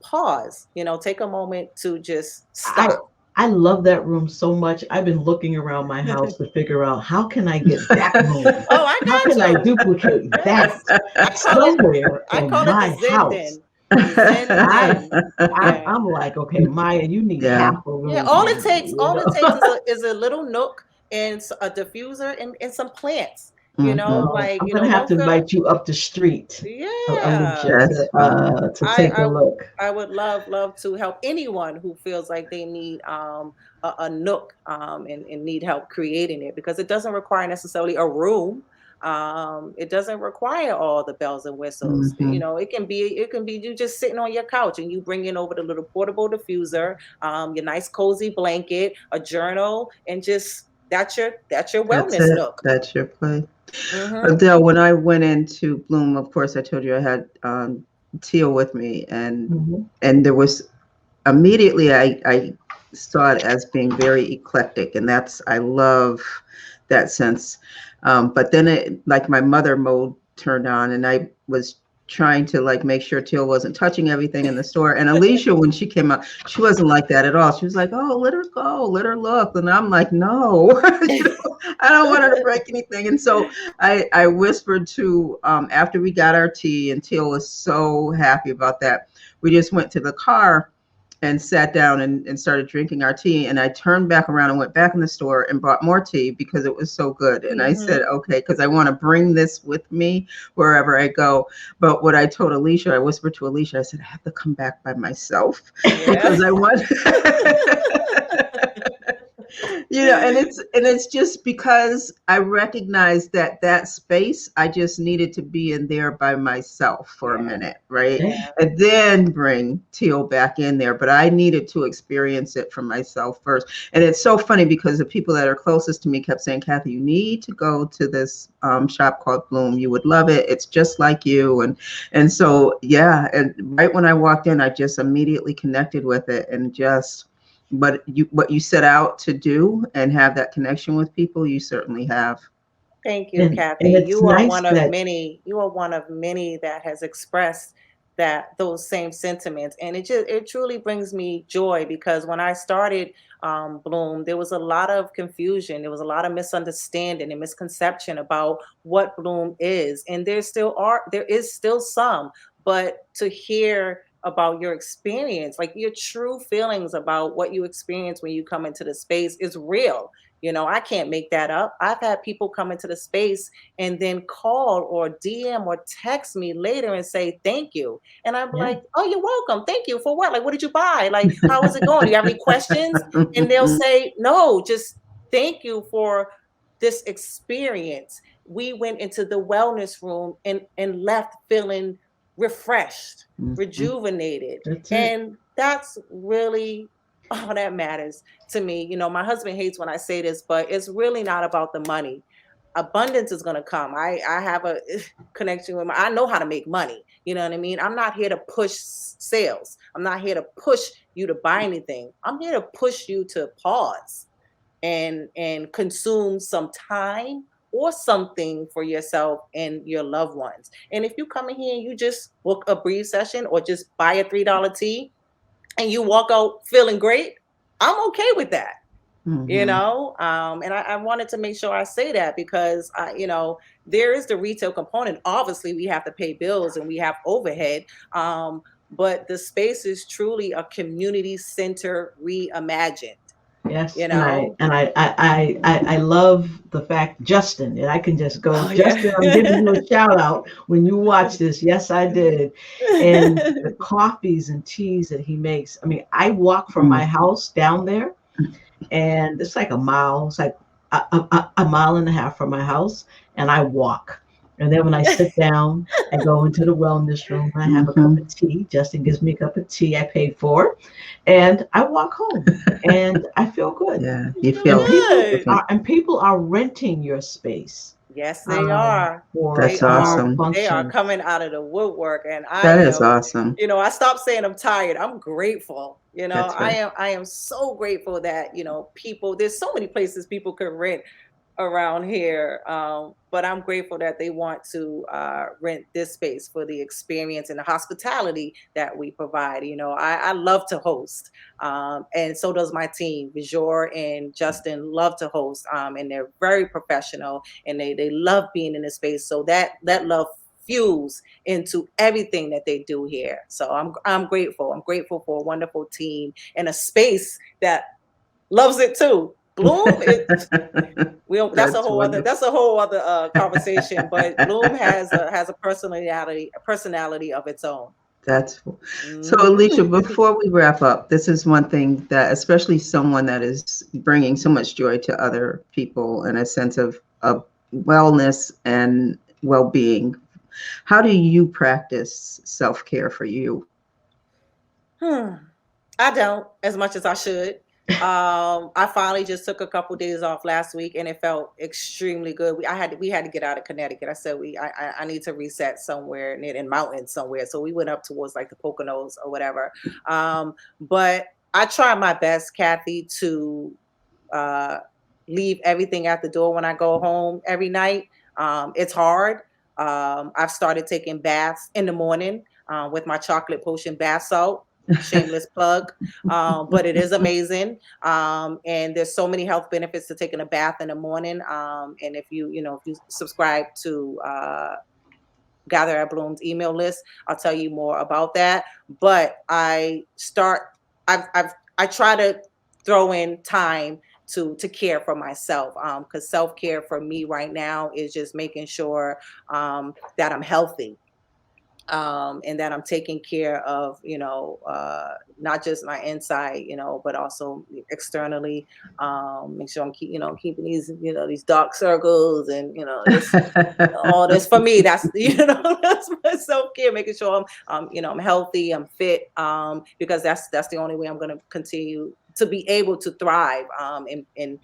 Speaker 3: Pause. Take a moment to just
Speaker 2: I
Speaker 3: stop.
Speaker 2: I love that room so much. I've been looking around my house to figure out how can I get that room?
Speaker 3: Oh, I
Speaker 2: How can I
Speaker 3: got you.
Speaker 2: duplicate that
Speaker 3: Yes.
Speaker 2: somewhere
Speaker 3: I
Speaker 2: in
Speaker 3: call it the
Speaker 2: my
Speaker 3: Zen
Speaker 2: house?
Speaker 3: Den. The Zen
Speaker 2: I,
Speaker 3: Den. Yeah.
Speaker 2: I'm like, okay, Maya, you need
Speaker 1: Yeah.
Speaker 2: half a
Speaker 3: Yeah.
Speaker 2: room now.
Speaker 3: All it takes is a little nook and a diffuser and some plants.
Speaker 1: Mhm.
Speaker 2: I'm gonna have
Speaker 3: Don't
Speaker 2: to
Speaker 3: feel.
Speaker 2: invite you up the street,
Speaker 3: Yeah.
Speaker 2: Alicia,
Speaker 1: That's funny.
Speaker 2: to take a
Speaker 3: I
Speaker 2: look.
Speaker 3: I would love to help anyone who feels like they need a nook and need help creating it, because it doesn't require necessarily a room. It doesn't require all the bells and whistles.
Speaker 1: Mhm.
Speaker 3: It can be you just sitting on your couch and you bring in over the little portable diffuser, your nice cozy blanket, a journal, and just that's your
Speaker 1: That's
Speaker 3: wellness
Speaker 1: it.
Speaker 3: nook.
Speaker 1: That's your play.
Speaker 3: Mm-hmm.
Speaker 1: Adele, when I went into Bloom, of course, I told you I had Teal with me,
Speaker 2: Mhm.
Speaker 1: and there was immediately I saw it as being very eclectic, and that's I love that sense. But then it like my mother mode turned on, and I was trying to like make sure Teal wasn't touching everything in the store. And Alicia, when she came out, she wasn't like that at all. She was like, "Oh, let her go, let her look." And I'm like, "No, I don't want her to break anything." And so I whispered to after we got our tea, and Teal was so happy about that. We just went to the car and sat down and started drinking our tea. And I turned back around and went back in the store and bought more tea because it was so good. And I said,
Speaker 3: Mm-hmm.
Speaker 1: okay, because I want to bring this with me wherever I go. But what I told Alicia, I whispered to Alicia, I said, I have to come back by myself
Speaker 3: Yeah.
Speaker 1: because I want and it's just because I recognize that space I just needed to be in there by myself for a
Speaker 3: Yeah.
Speaker 1: minute, right?
Speaker 2: Yeah.
Speaker 3: Yeah.
Speaker 1: And then bring Teal back in there, but I needed to experience it for myself first. And it's so funny because the people that are closest to me kept saying, Kathy, you need to go to this shop called Bloom, you would love it, it's just like you. And so yeah, and right when I walked in, I just immediately connected with it, and just what you set out to do and have that connection with people, you certainly have.
Speaker 3: Thank you,
Speaker 2: And
Speaker 3: Kathy.
Speaker 2: it's nice that
Speaker 3: You are one of many that has expressed those same sentiments, and it truly brings me joy, because when I started Bloom, there was a lot of confusion, there was a lot of misunderstanding and misconception about what Bloom is, and there is still some, but to hear about your experience, like your true feelings about what you experience when you come into the space, is real. I can't make that up. I've had people come into the space and then call or DM or text me later and say thank you. And I'm
Speaker 2: yeah.
Speaker 3: like, oh, you're welcome. Thank you for what? Like, what did you buy? Like, how is it going? Do you have any questions? And they'll say, no, just thank you for this experience. We went into the wellness room and left feeling refreshed,
Speaker 1: Mhm.
Speaker 3: rejuvenated.
Speaker 2: That's it.
Speaker 3: And that's really all that matters to me. My husband hates when I say this, but it's really not about the money. Abundance is going to come. I have a connection with I know how to make money. You know what I mean? I'm not here to push sales. I'm not here to push you to buy anything. I'm here to push you to pause and consume some time or something for yourself and your loved ones. And if you come in here and you just book a brief session or just buy a $3 tea and you walk out feeling great, I'm okay with that.
Speaker 1: Mhm.
Speaker 3: And I wanted to make sure I say that, because there is the retail component. Obviously, we have to pay bills and we have overhead. But the space is truly a community center reimagined.
Speaker 2: Yes,
Speaker 3: You know.
Speaker 2: I love the fact, Justin, and I can just go,
Speaker 3: Oh yeah.
Speaker 2: Justin, I'm giving you a shout out when you watch this. Yes, I did. And the coffees and teas that he makes. I mean, I walk from my house down there, and it's like a mile. It's like a mile and a half from my house, and I walk. And then when I sit down, I go into the wellness room. I have a cup of tea. Justin gives me a cup of tea I paid for, and I walk home, and I feel good.
Speaker 1: Yeah, you
Speaker 3: So
Speaker 1: feel
Speaker 3: good.
Speaker 2: People are renting your space.
Speaker 3: Yes, they are.
Speaker 2: For
Speaker 3: They
Speaker 1: that's
Speaker 3: are.
Speaker 1: awesome.
Speaker 3: They are
Speaker 2: functions.
Speaker 3: coming out of the woodwork, and I
Speaker 1: That is
Speaker 3: am.
Speaker 1: awesome.
Speaker 3: I stopped saying I'm tired. I'm grateful.
Speaker 1: That's right.
Speaker 3: I am so grateful that people. There's so many places people could rent around here. But I'm grateful that they want to rent this space for the experience and the hospitality that we provide. I love to host, and so does my team. Vijor and Justin love to host, and they're very professional, and they love being in the space. So that love fuels into everything that they do here. So I'm grateful. I'm grateful for a wonderful team and a space that loves it too. Bloom, that's a whole other conversation. But Bloom has a personality of its own.
Speaker 1: That's so, Alicia, before we wrap up, this is one thing that, especially someone that is bringing so much joy to other people and a sense of wellness and well-being. How do you practice self-care for you?
Speaker 3: I don't as much as I should. I finally just took a couple days off last week, and it felt extremely good. We had to get out of Connecticut. I said I need to reset somewhere near in mountains somewhere. So we went up towards like the Poconos or whatever. But I try my best, Kathy, to leave everything at the door when I go home every night. It's hard. I've started taking baths in the morning with my chocolate potion bath salt. Shameless plug, but it is amazing. And there's so many health benefits to taking a bath in the morning. And if you subscribe to Gather at Bloom's email list, I'll tell you more about that. But I try to throw in time to care for myself, because self-care for me right now is just making sure that I'm healthy, and that I'm taking care of, not just my inside, but also externally. Make sure I'm keeping these dark circles and all this for me. That's that's my self care, making sure I'm healthy, I'm fit, because that's the only way I'm going to continue to be able to thrive, and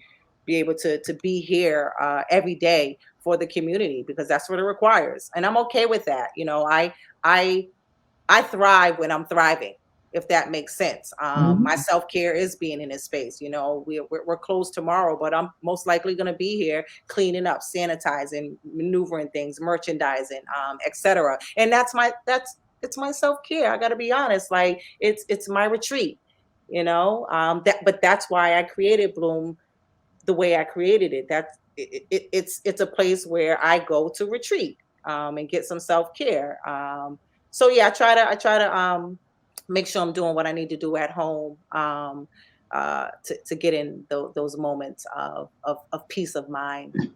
Speaker 3: be able to be here every day for the community, because that's what it requires, and I'm okay with that. I thrive when I'm thriving, if that makes sense. My self-care is being in this space. We're closed tomorrow, but I'm most likely going to be here cleaning up, sanitizing, maneuvering things, merchandising, etc. And it's my self-care. I got to be honest. Like it's my retreat. But that's why I created Bloom the way I created it. It's a place where I go to retreat, and get some self-care. So yeah, I try to make sure I'm doing what I need to do at home, to get in those moments of peace of mind.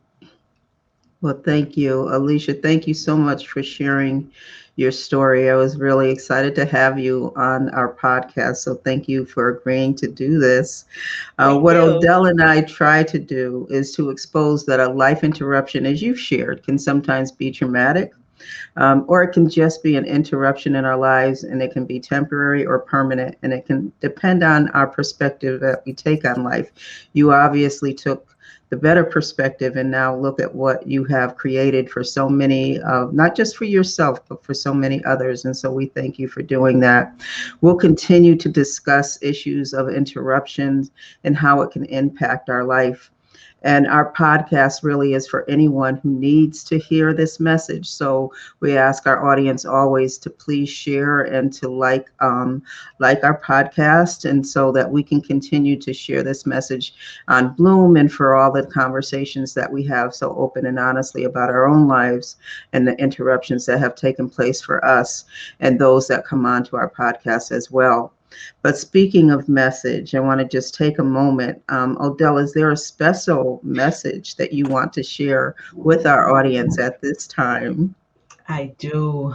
Speaker 1: Well, thank you, Alicia. Thank you so much for sharing your story. I was really excited to have you on our podcast. So thank you for agreeing to do this. What Odell and I try to do is to expose that a life interruption, as you've shared, can sometimes be traumatic. Or it can just be an interruption in our lives, and it can be temporary or permanent, and it can depend on our perspective that we take on life. You obviously took the better perspective, and now look at what you have created for so many, not just for yourself, but for so many others. And so we thank you for doing that. We'll continue to discuss issues of interruptions and how it can impact our life. And our podcast really is for anyone who needs to hear this message. So we ask our audience always to please share and to like our podcast, and so that we can continue to share this message on Bloom, and for all the conversations that we have so open and honestly about our own lives and the interruptions that have taken place for us and those that come on to our podcast as well. But speaking of message, I want to just take a moment. Odell, is there a special message that you want to share with our audience at this time?
Speaker 2: I do.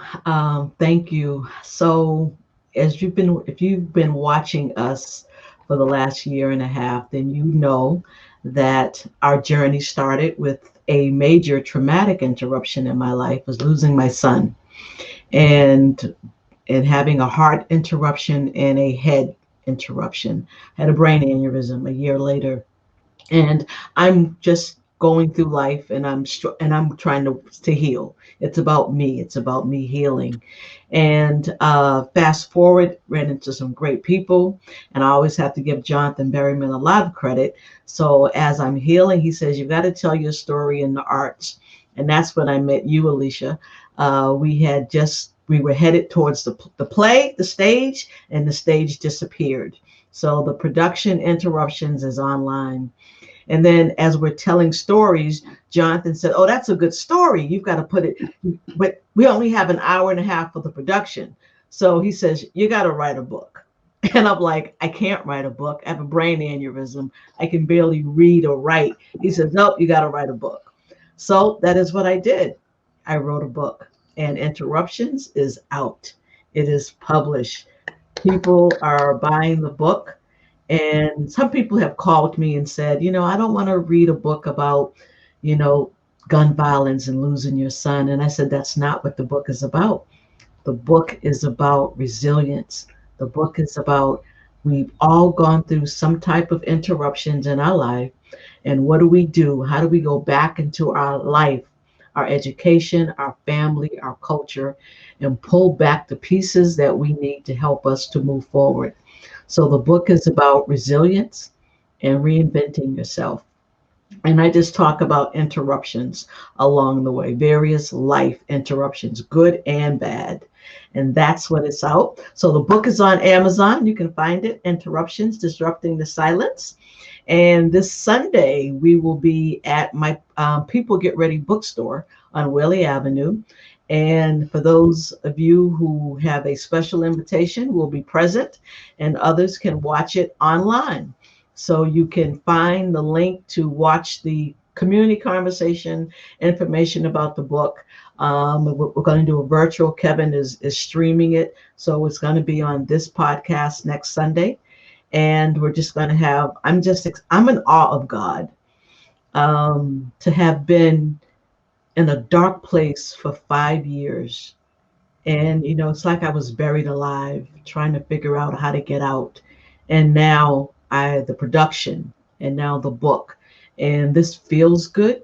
Speaker 2: Thank you. So, if you've been watching us for the last year and a half, then you know that our journey started with a major traumatic interruption in my life was losing my son, and having a heart interruption and a head interruption. I had a brain aneurysm a year later, and I'm just going through life, and I'm trying to heal. It's about me. It's about me healing. And fast forward, ran into some great people, and I always have to give Jonathan Berryman a lot of credit. So as I'm healing, he says, "You got to tell your story in the arts," and that's when I met you, Alicia. We were headed towards the play, the stage, and the stage disappeared. So the production interruptions is online. And then as we're telling stories, Jonathan said, "Oh, that's a good story. You've got to put it," but we only have an hour and a half for the production. So he says, "You got to write a book." And I'm like, "I can't write a book. I have a brain aneurysm. I can barely read or write." He says, "Nope, you got to write a book." So that is what I did. I wrote a book, and Interruptions is out. It is published. People are buying the book. And some people have called me and said, "I don't want to read a book about, you know, gun violence and losing your son." And I said, "That's not what the book is about. The book is about resilience. The book is about, we've all gone through some type of interruptions in our life. And what do we do? How do we go back into our life, our education, our family, our culture, and pull back the pieces that we need to help us to move forward?" So the book is about resilience and reinventing yourself. And I just talk about interruptions along the way, various life interruptions, good and bad. And that's what it's out. So the book is on Amazon. You can find it, Interruptions, Disrupting the Silence. And this Sunday, we will be at my People Get Ready bookstore on Whaley Avenue. And for those of you who have a special invitation, we'll be present, and others can watch it online. So you can find the link to watch the community conversation, information about the book. We're going to do a virtual. Kevin is streaming it. So it's going to be on this podcast next Sunday. And we're just going to have, I'm in awe of God to have been in a dark place for 5 years. And, it's like I was buried alive, trying to figure out how to get out. And now the production, and now the book, and this feels good.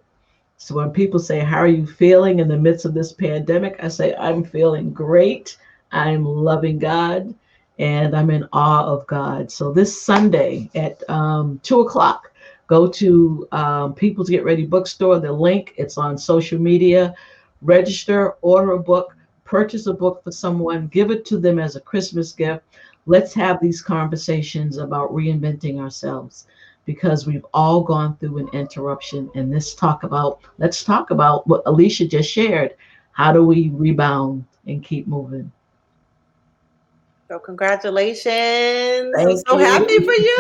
Speaker 2: So when people say, "How are you feeling in the midst of this pandemic?" I say, "I'm feeling great. I'm loving God, and I'm in awe of God." So this Sunday at 2:00, go to People's Get Ready bookstore. The link, it's on social media. Register, order a book, purchase a book for someone, give it to them as a Christmas gift. Let's have these conversations about reinventing ourselves, because we've all gone through an interruption. And let's talk about what Alicia just shared. How do we rebound and keep moving?
Speaker 3: So congratulations.
Speaker 2: Thank
Speaker 3: I'm so
Speaker 2: you.
Speaker 3: happy for you.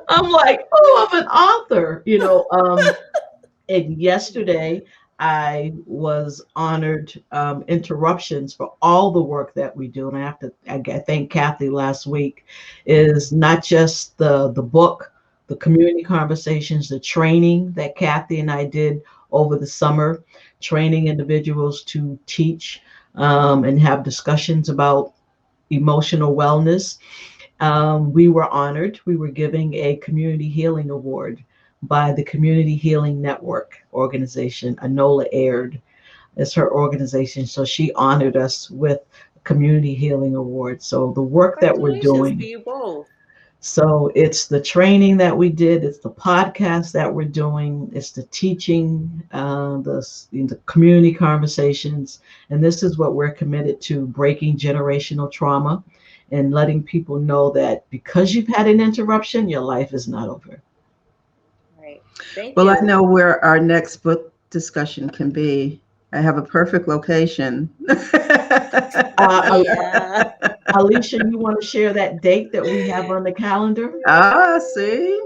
Speaker 2: I'm like, "Oh, I'm an author," And yesterday I was honored, Interruptions, for all the work that we do. And I thank Kathy last week, is not just the book, the community conversations, the training that Kathy and I did over the summer, training individuals to teach and have discussions about emotional wellness. We were honored. We were giving a community healing award by the Community Healing Network organization. Anola Aird is her organization. So she honored us with a Community Healing Award. So the work that we're doing.
Speaker 3: To you both.
Speaker 2: So it's the training that we did, it's the podcast that we're doing, it's the teaching, the community conversations. And this is what we're committed to: breaking generational trauma and letting people know that because you've had an interruption, your life is not over.
Speaker 3: Right. Thank
Speaker 1: Well,
Speaker 3: you.
Speaker 1: I know where our next book discussion can be. I have a perfect location.
Speaker 3: Yeah.
Speaker 2: Alicia, you want to share that date that we have on the calendar?
Speaker 1: See?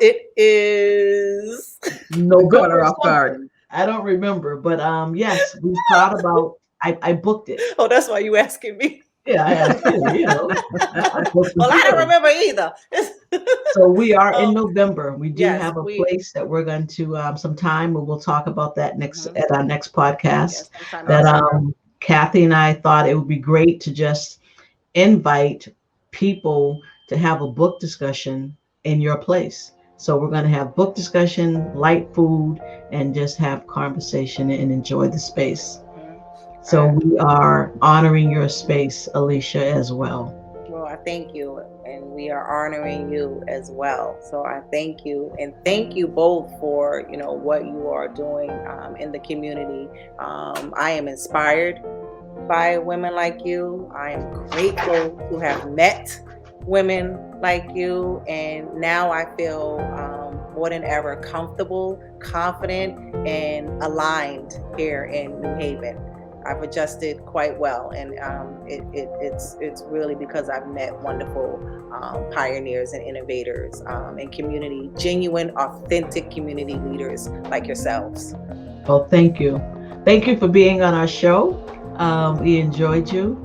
Speaker 3: It is
Speaker 2: November
Speaker 1: off guard.
Speaker 2: something. I don't remember, but yes, we thought about. I booked it.
Speaker 3: Oh, that's why you asking me.
Speaker 2: Yeah, I asked you.
Speaker 3: Well, I don't remember either.
Speaker 2: So we are in November. We do
Speaker 3: yes,
Speaker 2: have a place that we're going to some time, but we'll talk about that next at our next podcast.
Speaker 3: sometime
Speaker 2: That
Speaker 3: next year.
Speaker 2: Kathy and I thought it would be great to just invite people to have a book discussion in your place. So we're going to have book discussion, light food, and just have conversation and enjoy the space. So we are honoring your space, Alicia, as well.
Speaker 3: Well, I thank you, and we are honoring you as well. So I thank you, and thank you both for what you are doing in the community. I am inspired by women like you. I am grateful to have met women like you, and now I feel more than ever comfortable, confident, and aligned here in New Haven. I've adjusted quite well, and it's really because I've met wonderful pioneers and innovators and community, genuine, authentic community leaders like yourselves.
Speaker 2: Well, thank you. Thank you for being on our show. We enjoyed you.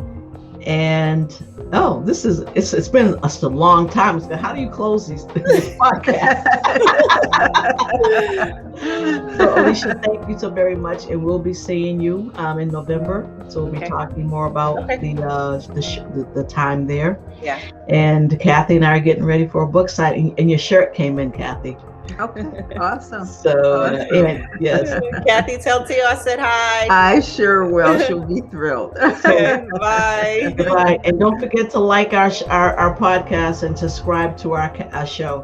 Speaker 2: And it's been a long time. How do you close these podcasts? So Alicia, thank you so very much, and we'll be seeing you in November. So we'll be talking more about the time there.
Speaker 3: Yeah.
Speaker 2: And Kathy and I are getting ready for a book signing, and your shirt came in, Kathy.
Speaker 1: Okay, awesome.
Speaker 2: So, yes.
Speaker 3: Kathy, tell Tia I said hi.
Speaker 1: I sure will. She'll be thrilled.
Speaker 3: Bye.
Speaker 2: Right, and don't forget to like our podcast and subscribe to our show.